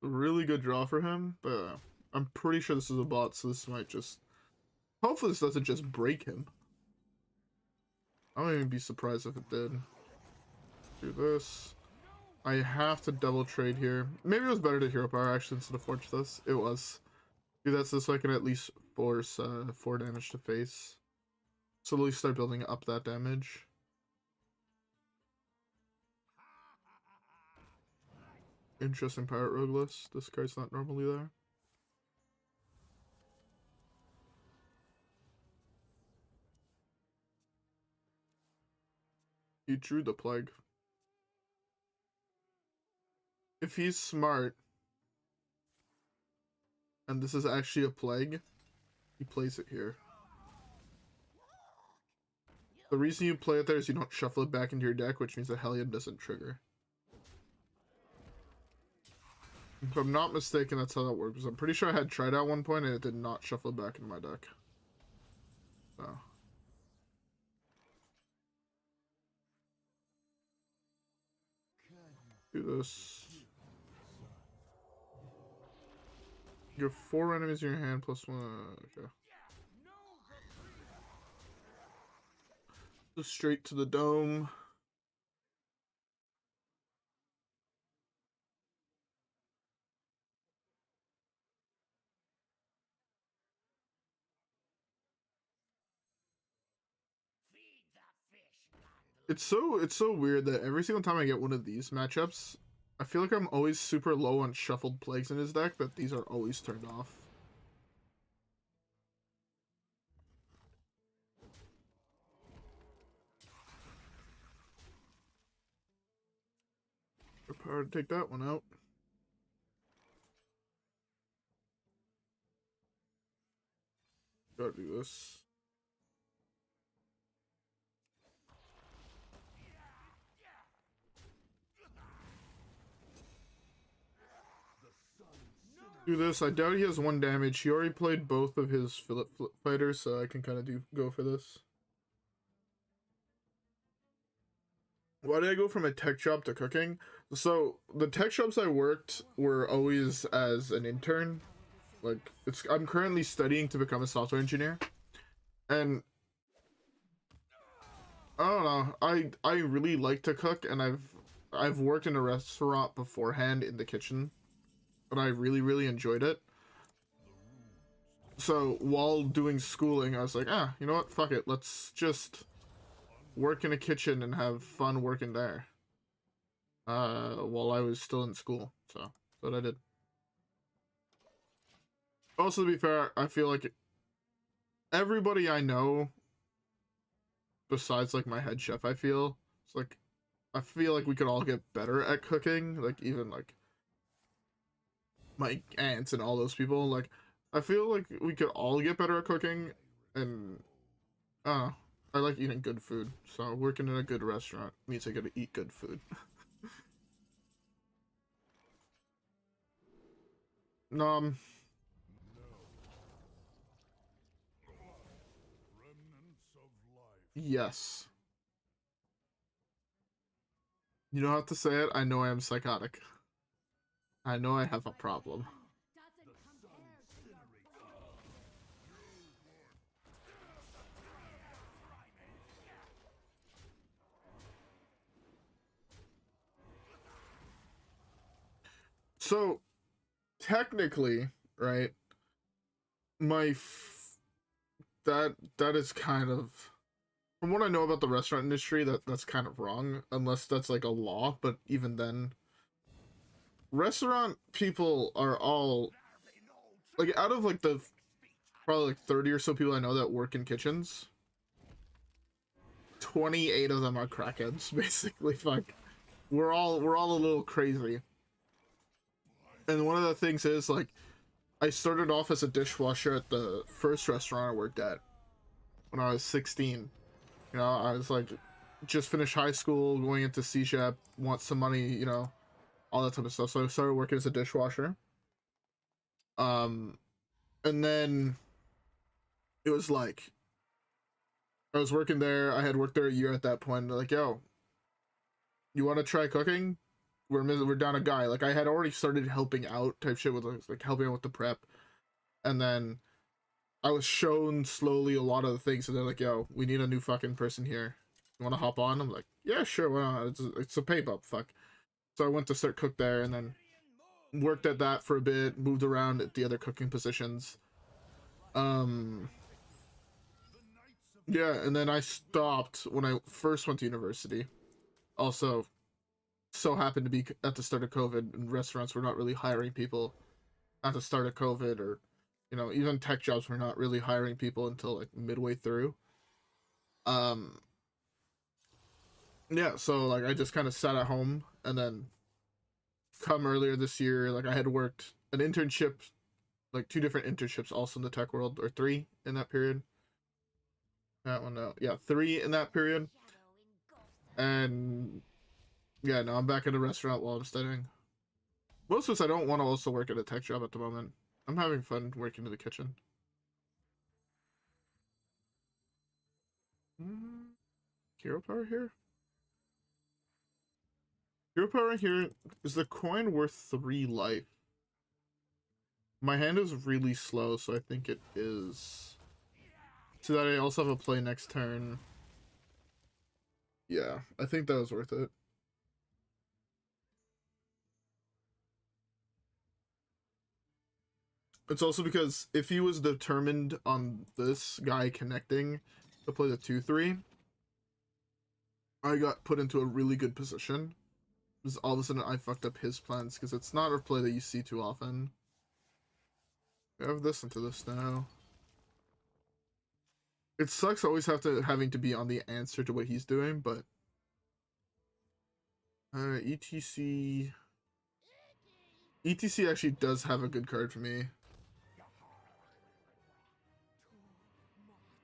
Really good draw for him, but I'm pretty sure this is a bot, so this might just... Hopefully this doesn't just break him. I wouldn't even be surprised if it did. Do this. I have to double trade here. Maybe it was better to hero power actually instead of forge this. It was. Do that so I can at least force 4 damage to face. So at least start building up that damage. Interesting pirate rogue list. This card's not normally there. He drew the plague. If he's smart, and this is actually a plague, he plays it here. The reason you play it there is you don't shuffle it back into your deck, which means the Hellion doesn't trigger. If I'm not mistaken, that's how that works. I'm pretty sure I had tried at one point and it did not shuffle it back into my deck. So. Do this. You have 4 enemies in your hand plus 1. Okay. Go straight to the dome. It's so weird that every single time I get one of these matchups, I feel like I'm always super low on shuffled plagues in his deck, but these are always turned off. Power to take that one out. Gotta do this. Do this. I doubt he has 1 damage. He already played both of his Philip fighters, so I can kind of go for this. Why did I go from a tech job to cooking? So the tech jobs I worked were always as an intern, Like, I'm currently studying to become a software engineer, and I don't know. I really like to cook, and I've worked in a restaurant beforehand in the kitchen, and I really enjoyed it. So while doing schooling, I was like, you know what? Fuck it. Let's just work in a kitchen and have fun working there. While I was still in school, so that's what I did. Also, to be fair, I feel like everybody I know, besides like my head chef, I feel like we could all get better at cooking. Like even like my aunts and all those people. Like I feel like we could all get better at cooking, and I like eating good food. So working in a good restaurant means I get to eat good food. Remnants of life. Yes. You don't have to say it. I know I am psychotic. I know I have a problem. Doesn't compare to your So, technically, right? That is kind of, from what I know about the restaurant industry, that's kind of wrong, unless that's like a law. But even then, restaurant people are all like, out of like the probably like 30 or so people I know that work in kitchens, 28 of them are crackheads. Basically, fuck. We're all a little crazy. And one of the things is, like, I started off as a dishwasher at the first restaurant I worked at when I was 16. You know, I was like, just finished high school, going into C-Shep, want some money, you know, all that type of stuff. So I started working as a dishwasher. And then it was like, I was working there. I had worked there a year at that point. They're like, yo, you want to try cooking? We're down a guy. Like, I had already started helping out type shit with like helping out with the prep, and then I was shown slowly a lot of the things, and they're like, yo, we need a new fucking person here. You want to hop on? I'm like, yeah, sure, why not? It's a pay bump, fuck. So I went to start cook there, and then worked at that for a bit, moved around at the other cooking positions. Yeah, and then I stopped when I first went to university. Also, so happened to be at the start of COVID, and restaurants were not really hiring people at the start of COVID, or, you know, even tech jobs were not really hiring people until like midway through. Yeah, so like I just kind of sat at home, and then come earlier this year, like I had worked an internship, like 2 different internships also in the tech world, or 3 in that period. That one, no, yeah, 3 in that period. And yeah, no, I'm back at a restaurant while I'm studying. Most of us, I don't want to also work at a tech job at the moment. I'm having fun working in the kitchen. Hero power here? Hero power here, is the coin worth 3 life? My hand is really slow, so I think it is. So that I also have a play next turn. Yeah, I think that was worth it. It's also because if he was determined on this guy connecting to play the 2-3, I got put into a really good position. Because all of a sudden I fucked up his plans, because it's not a play that you see too often. I have this into this now. It sucks always having to be on the answer to what he's doing, but E.T.C. E.T.C actually does have a good card for me.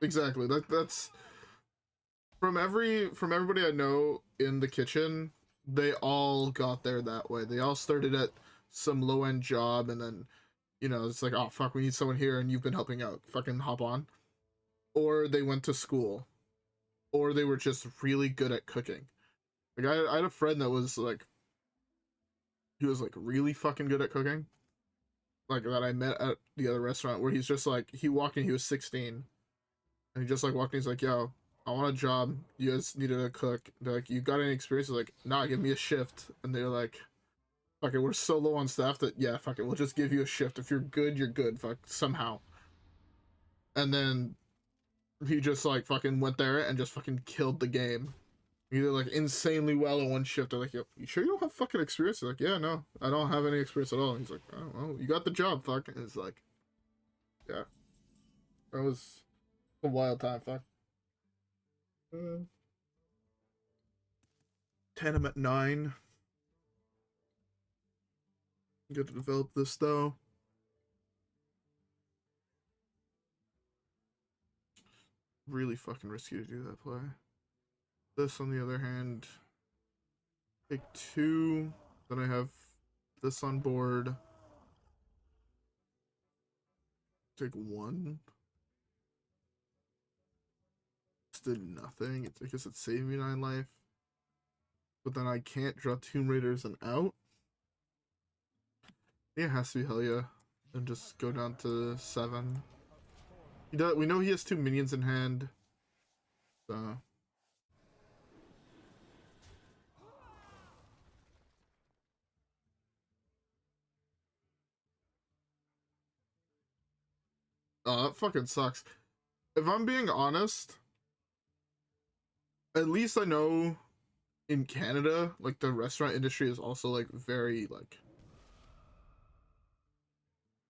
Exactly. That's from everybody I know in the kitchen, they all got there that way. They all started at some low-end job, and then, you know, it's like, oh fuck, we need someone here, and you've been helping out. Fucking hop on. Or they went to school. Or they were just really good at cooking. Like, I had a friend that was like, he was like really fucking good at cooking. like that I met at the other restaurant where he's just like, he walked in, he was 16, and he just like walked in, he's like, yo, I want a job, you guys needed a cook. They're like, you got any experience? He's like, nah, give me a shift. And they're like, fuck it, we're so low on staff that, yeah, fuck it, we'll just give you a shift. If you're good, you're good, fuck, somehow. And then he just like fucking went there and just fucking killed the game. He did like insanely well in one shift. They're like, yo, you sure you don't have fucking experience? They're like, yeah, no, I don't have any experience at all. He's like, oh, well, you got the job, fuck. And it's like, yeah, that was a wild time, fuck. 10, I'm at 9. Good to develop this though. Really fucking risky to do that play. This, on the other hand, take 2. Then I have this on board. Take 1. Just did nothing. I guess it saved me 9 life. But then I can't draw Tomb Raiders and out. Yeah, it has to be hell yeah. And just go down to 7. We know he has 2 minions in hand. So. Oh, that fucking sucks. If I'm being honest, at least I know in Canada, like, the restaurant industry is also, like, very, like,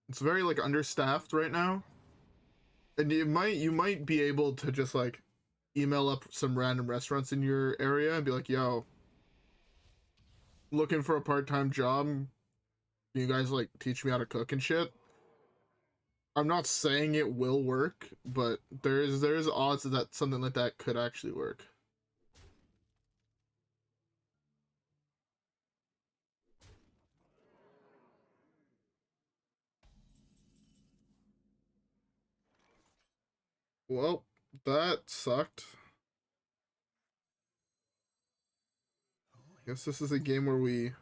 it's very, like, understaffed right now. And you might be able to just, like, email up some random restaurants in your area and be like, yo, looking for a part-time job. Can you guys, like, teach me how to cook and shit? I'm not saying it will work, but there's odds that something like that could actually work. Well, that sucked. Guess this is a game where we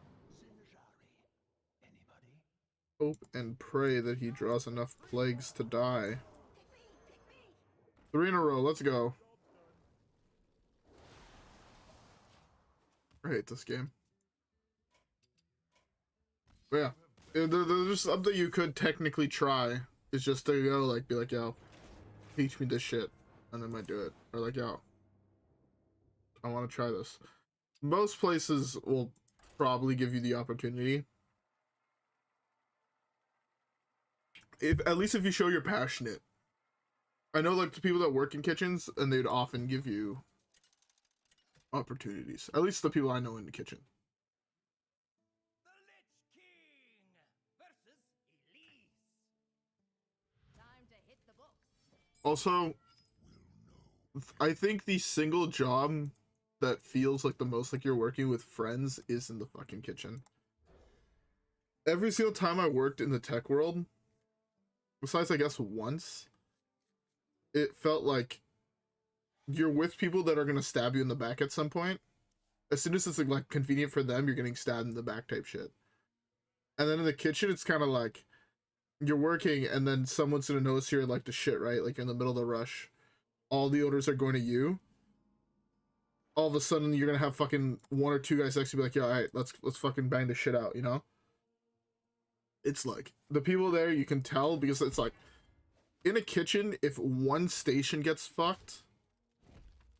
hope and pray that he draws enough plagues to die. 3 in a row, let's go. I hate this game. But yeah, there's something you could technically try. Is just to go, like, be like, yo, teach me this shit, and then might do it. Or like, yo, I want to try this. Most places will probably give you the opportunity. At least if you show you're passionate. I know, like, the people that work in kitchens, and they'd often give you opportunities. At least the people I know in the kitchen. The Lich King versus Elise. Time to hit the books. Also, I think the single job that feels like the most like you're working with friends is in the fucking kitchen. Every single time I worked in the tech world, besides I guess once, it felt like you're with people that are gonna stab you in the back at some point. As soon as it's like convenient for them, you're getting stabbed in the back type shit. And then in the kitchen, it's kind of like you're working and then someone's gonna notice you're like the shit, right? Like in the middle of the rush. All the orders are going to you. All of a sudden, you're gonna have fucking 1 or 2 guys next to you be like, yo, alright, let's fucking bang this shit out, you know? It's like, the people there, you can tell, because it's like, in a kitchen, if one station gets fucked,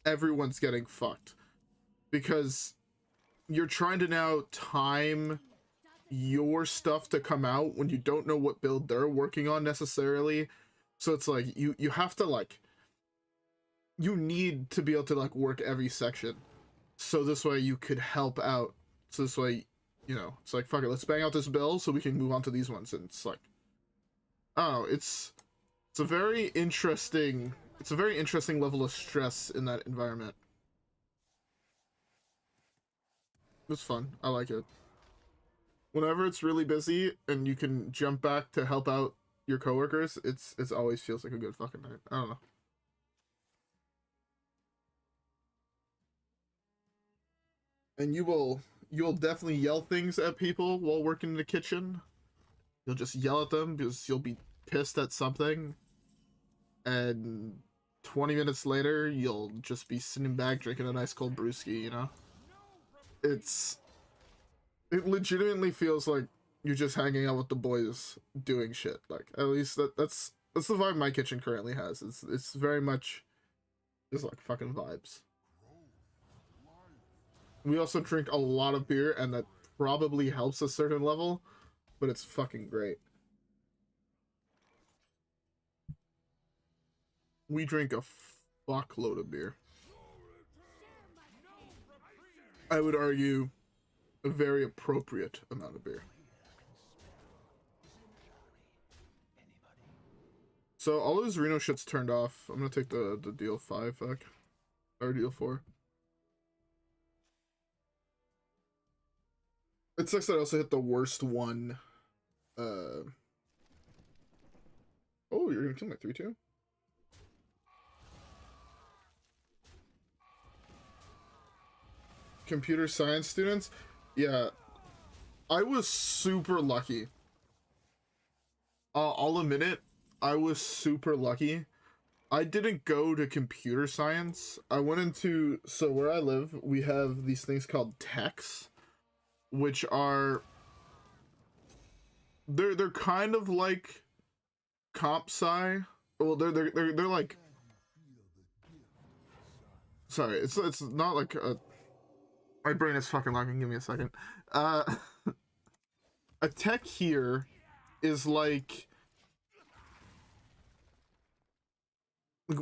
everyone's getting fucked. Because you're trying to now time your stuff to come out when you don't know what build they're working on necessarily. So it's like, you have to, like, you need to be able to, like, work every section. So this way you could help out. So this way, you know, it's like, fuck it, let's bang out this bill so we can move on to these ones. And it's like, I don't know, it's a very interesting level of stress in that environment. It's fun. I like it. Whenever it's really busy and you can jump back to help out your coworkers, it's always feels like a good fucking night. I don't know. And you'll definitely yell things at people while working in the kitchen. You'll just yell at them because you'll be pissed at something, and 20 minutes later you'll just be sitting back drinking a nice cold brewski, you know? It legitimately feels like you're just hanging out with the boys doing shit. Like, at least that's the vibe my kitchen currently has. It's very much just like fucking vibes. We also drink a lot of beer, and that probably helps a certain level, but it's fucking great. We drink a fuckload of beer. I would argue a very appropriate amount of beer. So all those Reno shit's turned off. I'm gonna take the deal 5 back. Or deal 4. It sucks that I also hit the worst one. Oh, you're gonna kill my 3-2? Computer science students? Yeah. I was super lucky. I'll admit it. I was super lucky. I didn't go to computer science. I went into... So where I live, we have these things called techs, which are... They're kind of like comp sci. Well, they're like... Sorry, it's not like a... My brain is fucking lagging. Give me a second. A tech here is like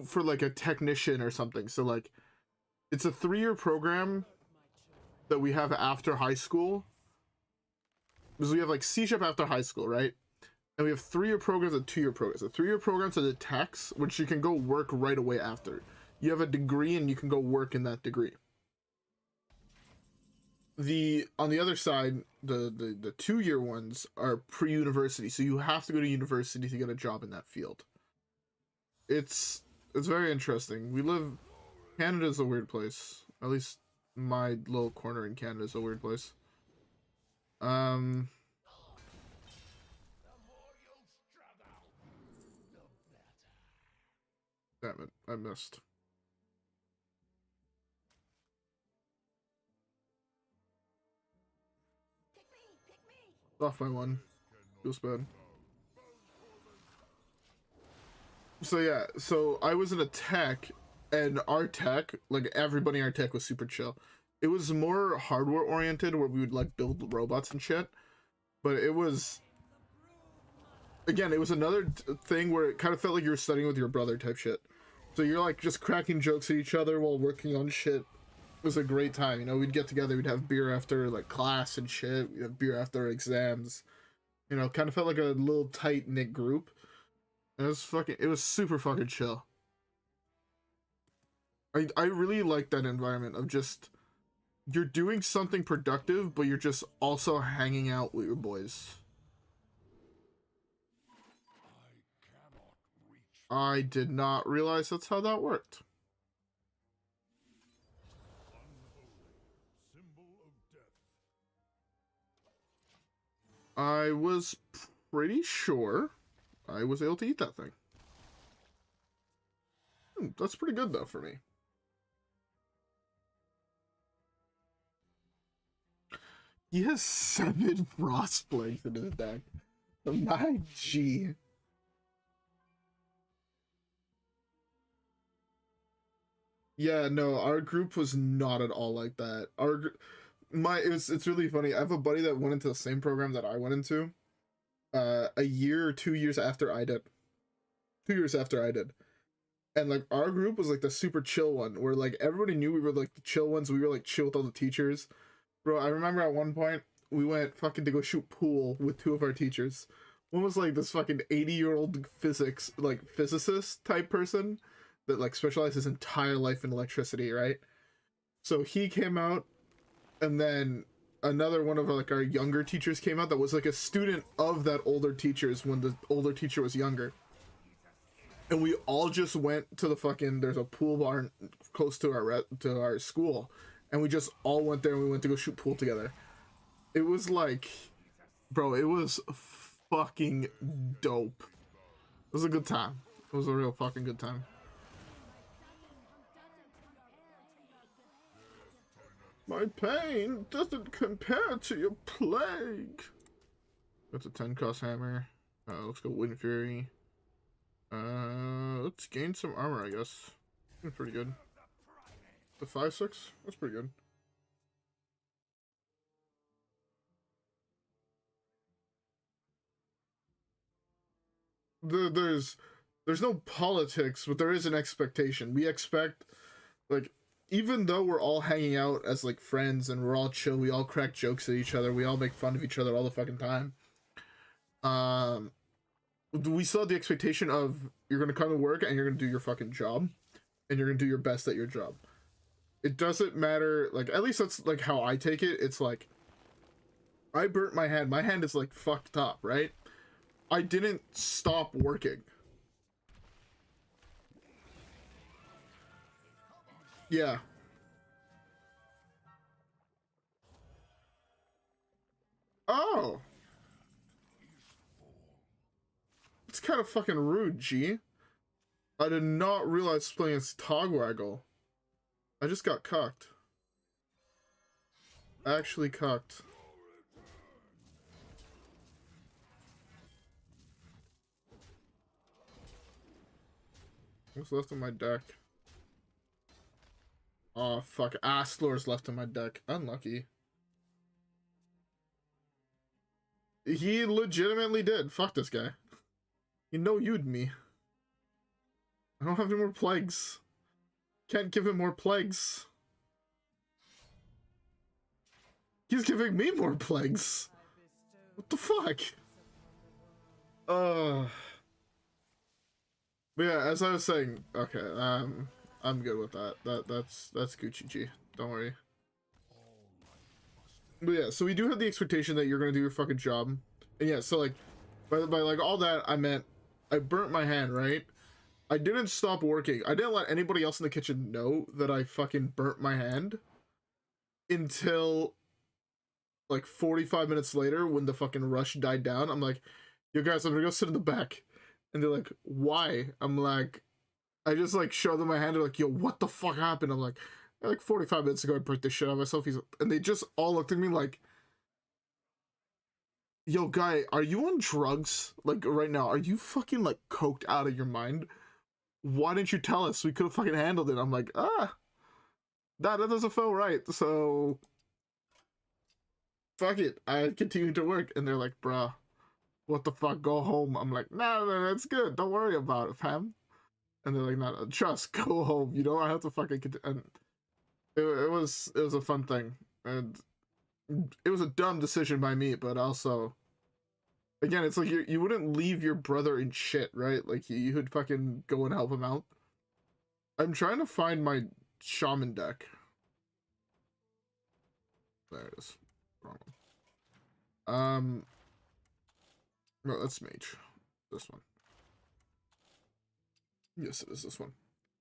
for like a technician or something. So like it's a 3-year program that we have after high school. Because we have like C-Shep after high school, right? And we have 3-year programs and 2-year programs. The 3-year programs are the techs, which you can go work right away after. You have a degree and you can go work in that degree. On the other side, the 2-year ones are pre-university, so you have to go to university to get a job in that field. It's very interesting. Canada's a weird place. At least my little corner in Canada is a weird place. Damn it, I missed. Off by 1. Feels bad. So yeah, so I was in a tech, and our tech, like everybody in our tech was super chill. It was more hardware oriented, where we would like build robots and shit. But it was, again, it was another thing where it kind of felt like you were studying with your brother type shit. So you're like just cracking jokes at each other while working on shit. It was a great time, you know. We'd get together, we'd have beer after like class and shit. We'd have beer after exams. You know, kind of felt like a little tight knit group. And it was super fucking chill. I really like that environment of just, you're doing something productive, but you're just also hanging out with your boys. I did not realize that's how that worked. I was pretty sure I was able to eat that thing. That's pretty good though for me. He has 7 frost plagues in his deck. My G. Yeah, no, our group was not at all like that. It's really funny. I have a buddy that went into the same program that I went into. A year or 2 years after I did. 2 years after I did. And like our group was like the super chill one, where like everybody knew we were like the chill ones. We were like chill with all the teachers. Bro, I remember at one point we went fucking to go shoot pool with 2 of our teachers. One was like this fucking 80-year-old physicist type person that like specialized his entire life in electricity, right? So he came out, and then another one of our younger teachers came out that was like a student of that older teacher's when the older teacher was younger. And we all just went to the fucking, there's a pool barn close to our school, and we just all went there and we went to go shoot pool together. It was like, bro, it was fucking dope. It was a good time. It was a real fucking good time. My pain doesn't compare to your plague. That's a 10-cost hammer. Let's go Wind Fury. Let's gain some armor, I guess. That's pretty good. The 5/6? That's pretty good. There's no politics, but there is an expectation. We expect, like, even though we're all hanging out as like friends and we're all chill, we all crack jokes at each other, we all make fun of each other all the fucking time. We still have the expectation of you're gonna come to work and you're gonna do your fucking job, and you're gonna do your best at your job. It doesn't matter, like, at least that's like how I take it. It's like, I burnt my hand. My hand is like fucked up, right? I didn't stop working. Yeah. Oh. It's kind of fucking rude, G. I did not realize playing as Togwaggle. I just got cucked. Actually cucked. What's left in my deck? Oh, fuck. Astlor's left in my deck. Unlucky. He legitimately did. Fuck this guy. You know you'd me. I don't have any more plagues. Can't give him more plagues. He's giving me more plagues. What the fuck? But yeah, as I was saying, okay, I'm good with that. That's Gucci G. Don't worry. But yeah, so we do have the expectation that you're gonna do your fucking job. And yeah, so like, by like all that, I meant I burnt my hand, right? I didn't stop working. I didn't let anybody else in the kitchen know that I fucking burnt my hand until like 45 minutes later when the fucking rush died down. I'm like, yo guys, I'm gonna go sit in the back. And they're like, why? I'm like, I just like show them my hand. They're like, yo, what the fuck happened? I'm like 45 minutes ago I burnt this shit out of myself. And they just all looked at me like, yo guy, are you on drugs? Like right now, are you fucking like coked out of your mind? Why didn't you tell us? We could have fucking handled it. I'm like, that doesn't feel right. So fuck it. I continue to work. And they're like, bruh, what the fuck? Go home. I'm like, nah, that's good. Don't worry about it, fam. And they're like, no, trust, go home. You don't have to fucking and it was a fun thing. And it was a dumb decision by me, but also, again, it's like you wouldn't leave your brother in shit, right? Like you would fucking go and help him out. I'm trying to find my shaman deck. There it is. Wrong one. No, that's mage. This one. Yes, it is this one.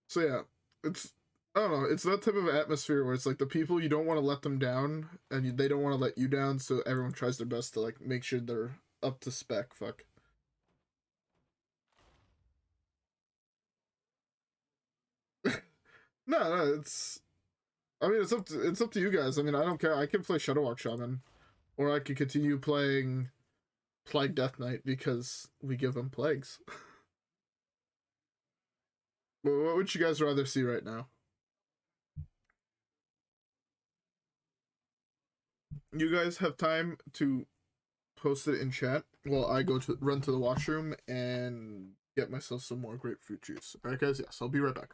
So yeah, it's, I don't know, it's that type of atmosphere where it's like the people you don't want to let them down, and they don't want to let you down, so everyone tries their best to like make sure they're up to spec. Fuck. No, it's, I mean, it's up to you guys. I mean, I don't care. I can play Shadowwalk Shaman, or I could continue playing Plague Death Knight because we give them plagues. But what would you guys rather see right now? You guys have time to post it in chat while I go to run to the washroom and get myself some more grapefruit juice. Alright guys, yes, I'll be right back.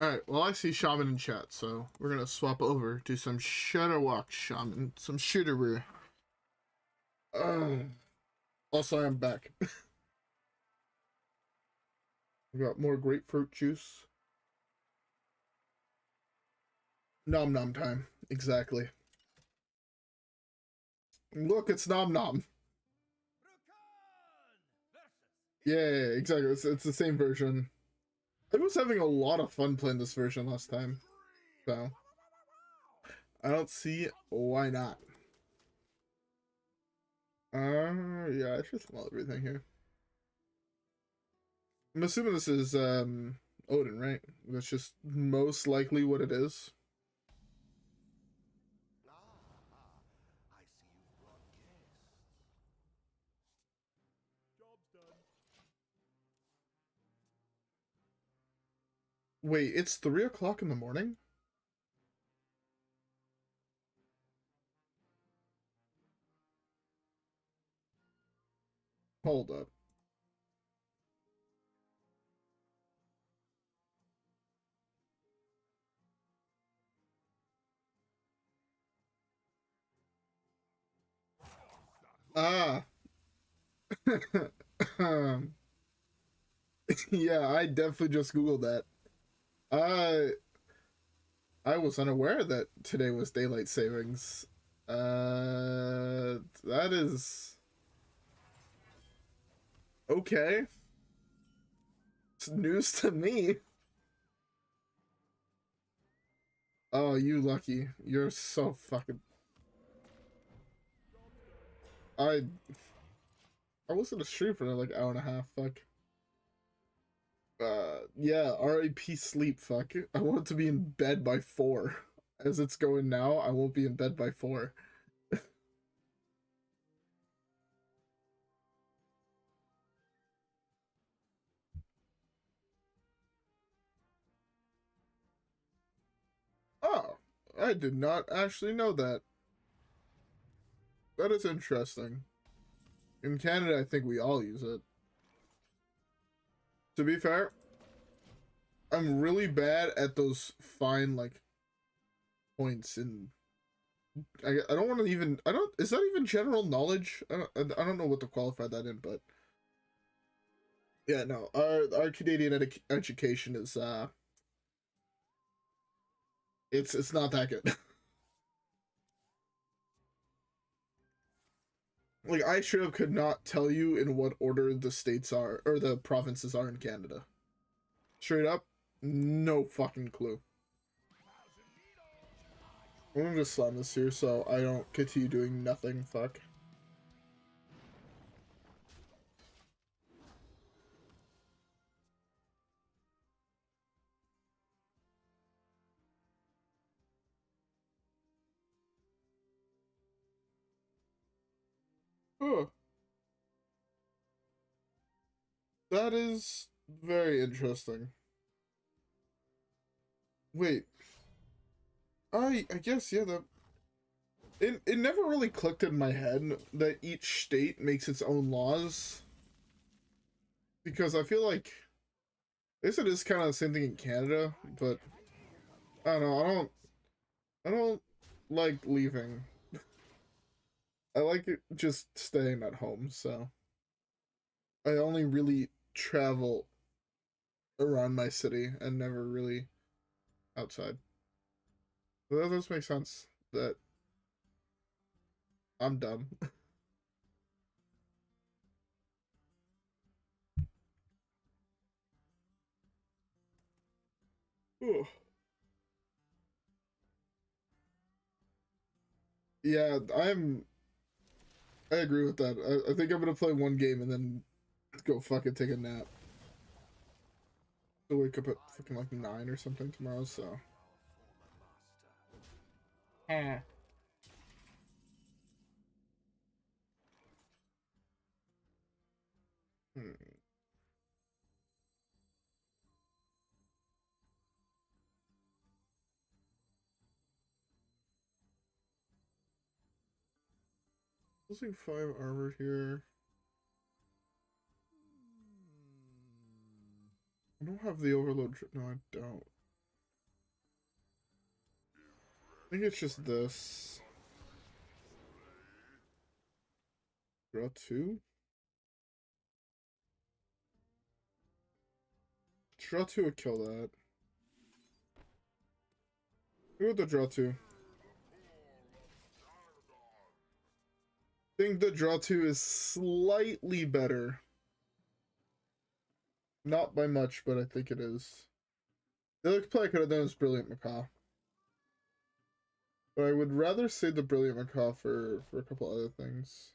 Alright, well I see Shaman in chat, so we're gonna swap over to some Shadowwalk Shaman, some Shooter. Also, I am back. We got more grapefruit juice. Nom nom time. Exactly. Look, it's nom nom. Yeah, exactly. It's the same version. I was having a lot of fun playing this version last time, so I don't see why not. Yeah, I should smell everything here. I'm assuming this is Odin, right? That's just most likely what it is. Job's done. Wait, it's 3 o'clock in the morning? Hold up. Ah. um, yeah, I definitely just Googled that. I was unaware that today was daylight savings. That is okay. It's news to me. Oh, you lucky. You're so fucking. I was in a stream for like an hour and a half. Fuck. Yeah. R.I.P. sleep. Fuck. I want to be in bed by 4. As it's going now, I won't be in bed by 4. Oh, I did not actually know that. That is interesting. In Canada, I think we all use it. To be fair, I'm really bad at those fine, like, points in... I don't want to even... I don't... Is that even general knowledge? I don't know what to qualify that in, but... Yeah, no. Our Canadian education is, It's not that good. Like, I straight up could not tell you in what order the states are, or the provinces are in Canada. Straight up, no fucking clue. I'm gonna just slam this here so I don't continue doing nothing. Fuck. Huh. That is very interesting. Wait. I guess, yeah, it never really clicked in my head that each state makes its own laws. Because I feel like, I guess it is kind of the same thing in Canada, but I don't know, I don't like leaving. I like it just staying at home, so I only really travel around my city and never really outside. So that does make sense that I'm dumb. Yeah, I agree with that. I think I'm gonna play one game and then go fucking take a nap. I'll wake up at fucking like 9 or something tomorrow, so. Eh. Hmm. Losing 5 armor here. I don't have the overload. No, I don't. think it's just this. Draw 2? Draw 2 would kill that. Who would the draw 2? I think the draw 2 is slightly better. Not by much, but I think it is. The other play I could have done is Brilliant Macaw. But I would rather save the Brilliant Macaw for a couple other things.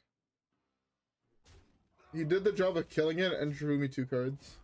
He did the job of killing it and drew me 2 cards.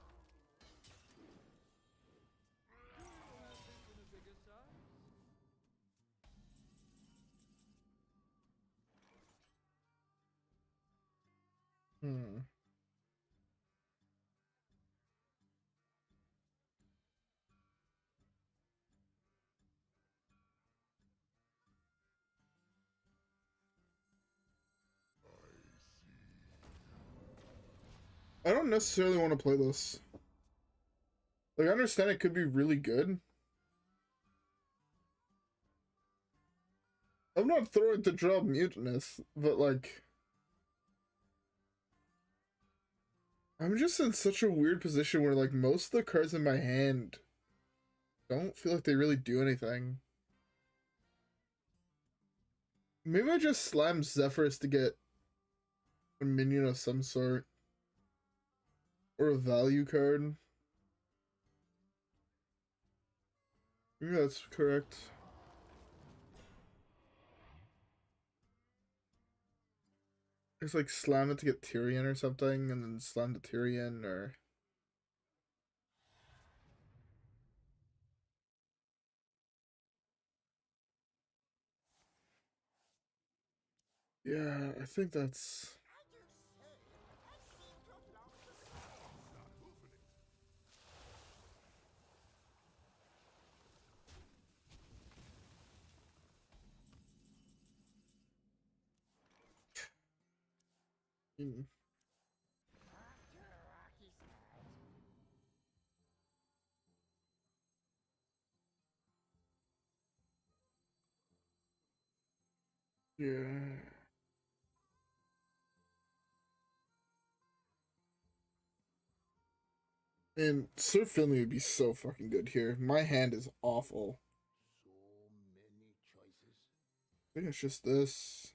I don't necessarily want to play this. Like, I understand it could be really good. I'm not throwing to draw Mutinous, but like... I'm just in such a weird position where like most of the cards in my hand don't feel like they really do anything. Maybe I just slam Zephyrus to get a minion of some sort. Or a value card. Maybe that's correct. It's like slam it to get Tyrion or something, and then slam the Tyrion, or... Yeah, I think that's... Yeah. And Sir Finley would be so fucking good here. My hand is awful. So many choices. I think it's just this.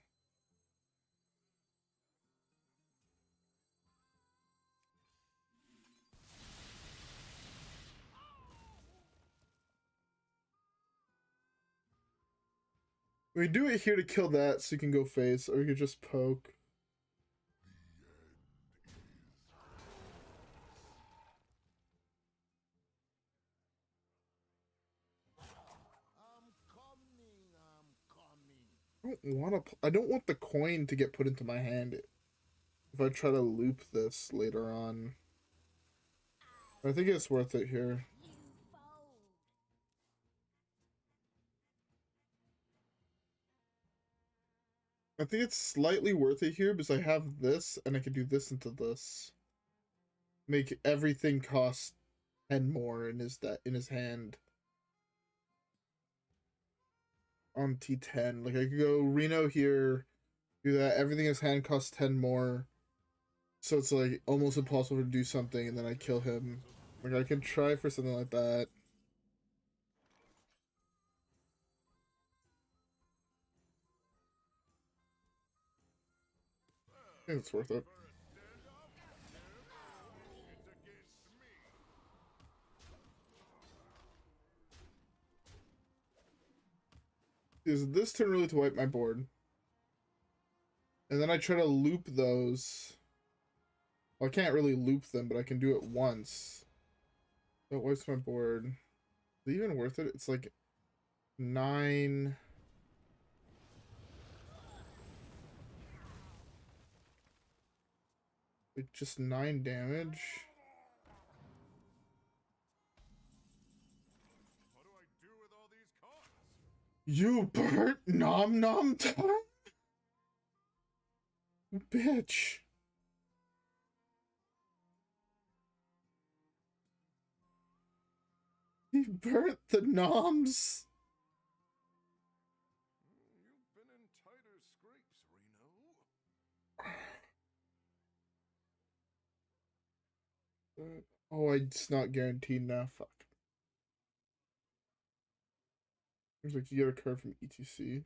We do it here to kill that so you can go face, or you could just poke. I don't want the coin to get put into my hand if I try to loop this later on. I think it's worth it here. I think it's slightly worth it here because I have this and I can do this into this. Make everything cost 10 more in his hand. On T10. Like I could go Reno here, do that, everything in his hand costs 10 more. So it's like almost impossible to do something and then I kill him. Like I can try for something like that. I think it's worth it. Is this turn really to wipe my board? And then I try to loop those. Well, I can't really loop them, but I can do it once. That wipes my board. Is it even worth it? It's like 9... Like just 9 damage. What do I do with all these cards? You burnt nom nom time? Bitch. He burnt the noms. Oh, it's not guaranteed now. Fuck. Seems like you get a card from E.T.C. You've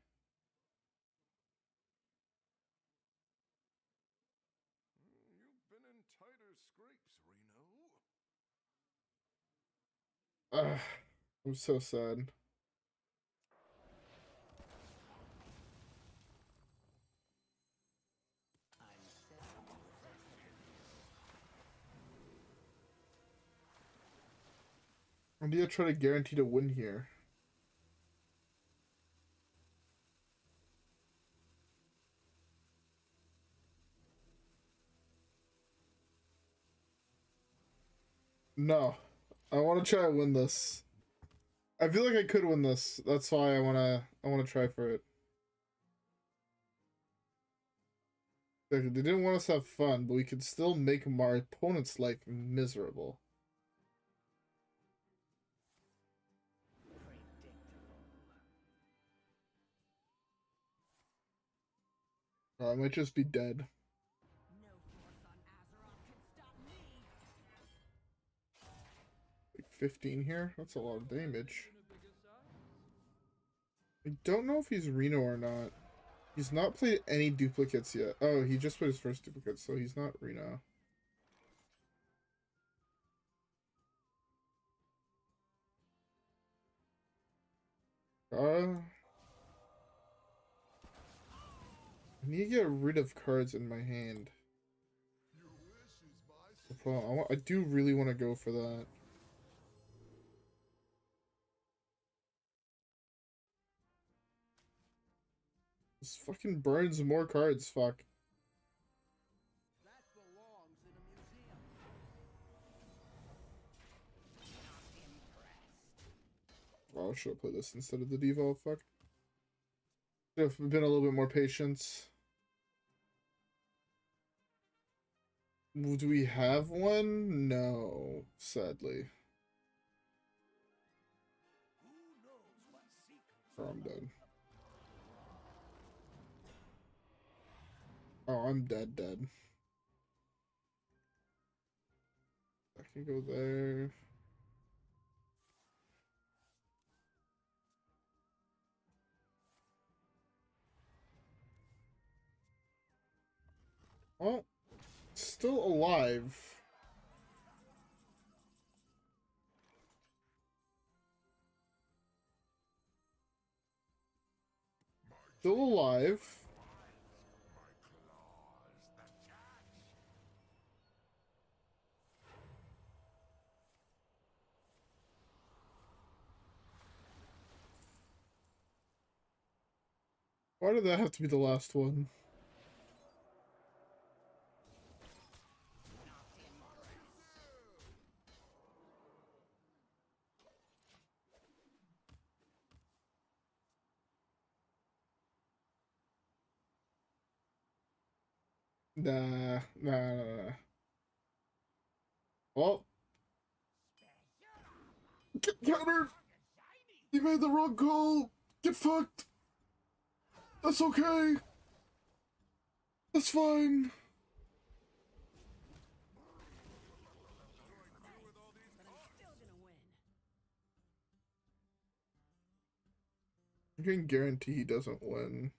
been in tighter scrapes, Reno. Ugh, I'm so sad. I need to try to guarantee to win here. No. I want to try to win this. I feel like I could win this. That's why I wanna try for it. They didn't want us to have fun, but we could still make our opponent's life miserable. Oh, I might just be dead. No force on Azeroth can stop me. Like 15 here? That's a lot of damage. I don't know if he's Reno or not. He's not played any duplicates yet. Oh, he just played his first duplicate, so he's not Reno. I need to get rid of cards in my hand. I do really want to go for that. This fucking burns more cards, fuck. That belongs in a museum. Oh, I should have played this instead of the devolve, fuck. Should have been a little bit more patient. Do we have one? No, sadly. Oh, I'm dead. Oh, I'm dead. I can go there. Oh, still alive. Still alive. Why did that have to be the last one? Nah. Well, get countered! You made the wrong call! Get fucked! That's okay! That's fine! I can guarantee he doesn't win.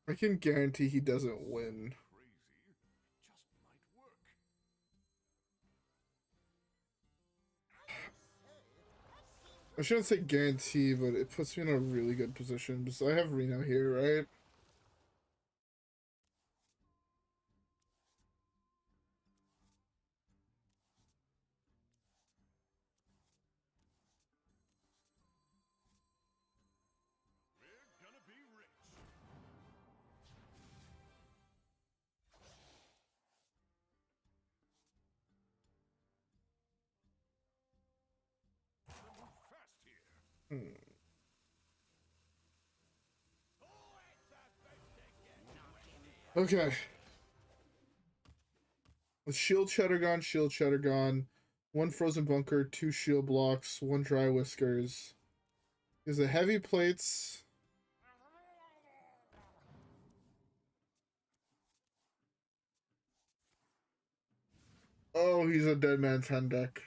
I can guarantee he doesn't win. I shouldn't say guarantee, but it puts me in a really good position because I have Reno here, right? Okay. With shield Shattergon, one frozen bunker, two shield blocks, one dry whiskers. Is the heavy plates. Oh, he's a dead man's hand deck.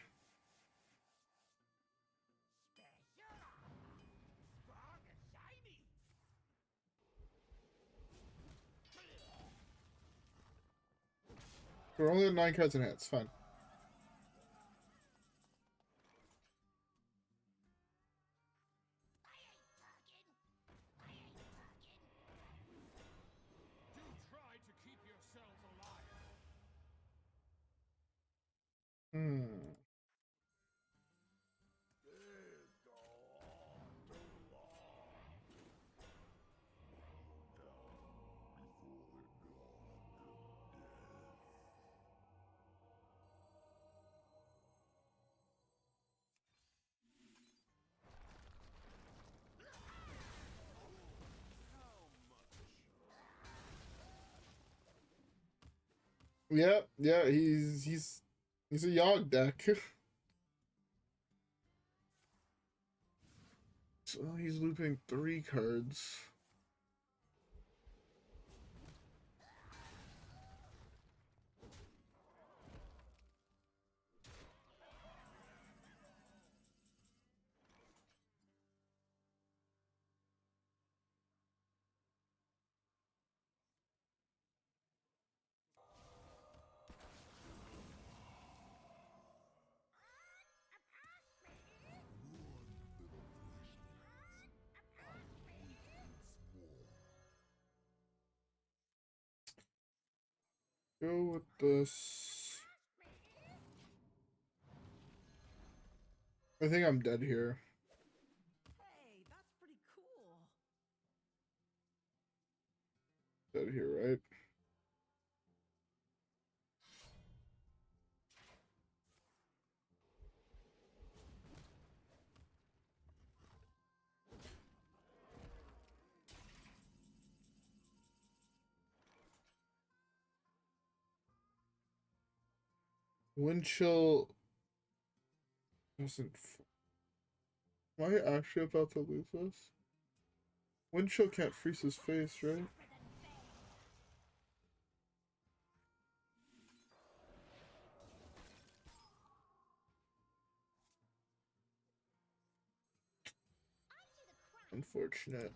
We're only at 9 cards in hand. It's fine. Try to keep yourselves alive. Hmm. Yeah, he's a Yogg deck. So he's looping 3 cards. Go with this. I think I'm dead here. Hey, that's pretty cool. Dead here, right? Wind chill doesn't. Am I actually about to lose this? Wind chill can't freeze his face, right? Unfortunate.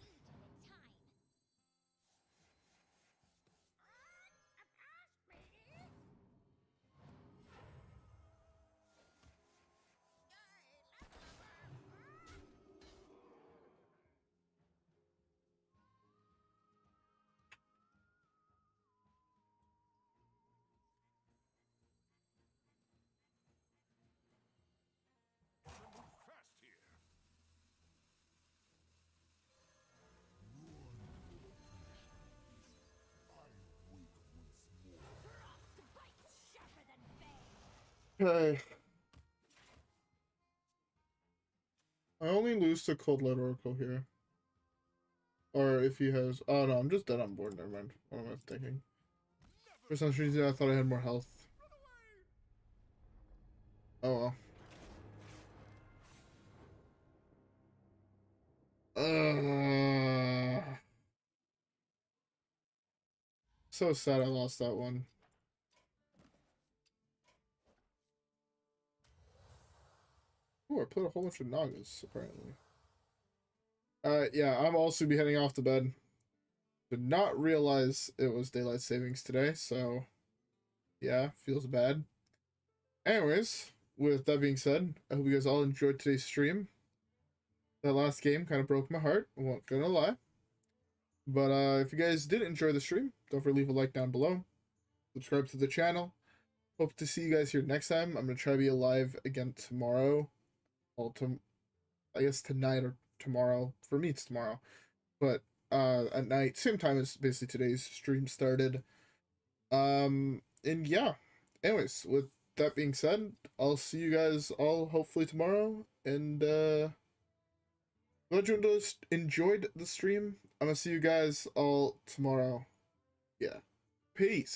Fast here. Okay. I only lose to Cold Light Oracle here. Or if he has... Oh no, I'm just dead on board. Never mind. What am I thinking? For some reason, I thought I had more health. Oh well. So sad I lost that one. Oh, I played a whole bunch of Nagas, apparently. Yeah, I'm also be heading off to bed. Did not realize it was daylight savings today, so yeah, feels bad. Anyways, with that being said, I hope you guys all enjoyed today's stream. That last game kind of broke my heart, I won't gonna lie. But if you guys did enjoy the stream, don't forget to leave a like down below. Subscribe to the channel. Hope to see you guys here next time. I'm gonna try to be alive again tomorrow. Well, I guess tonight or tomorrow. For me, it's tomorrow. But at night, same time as basically today's stream started. And yeah. Anyways, with that being said, I'll see you guys all hopefully tomorrow. And glad you enjoyed the stream. I'm gonna see you guys all tomorrow. Yeah. Peace.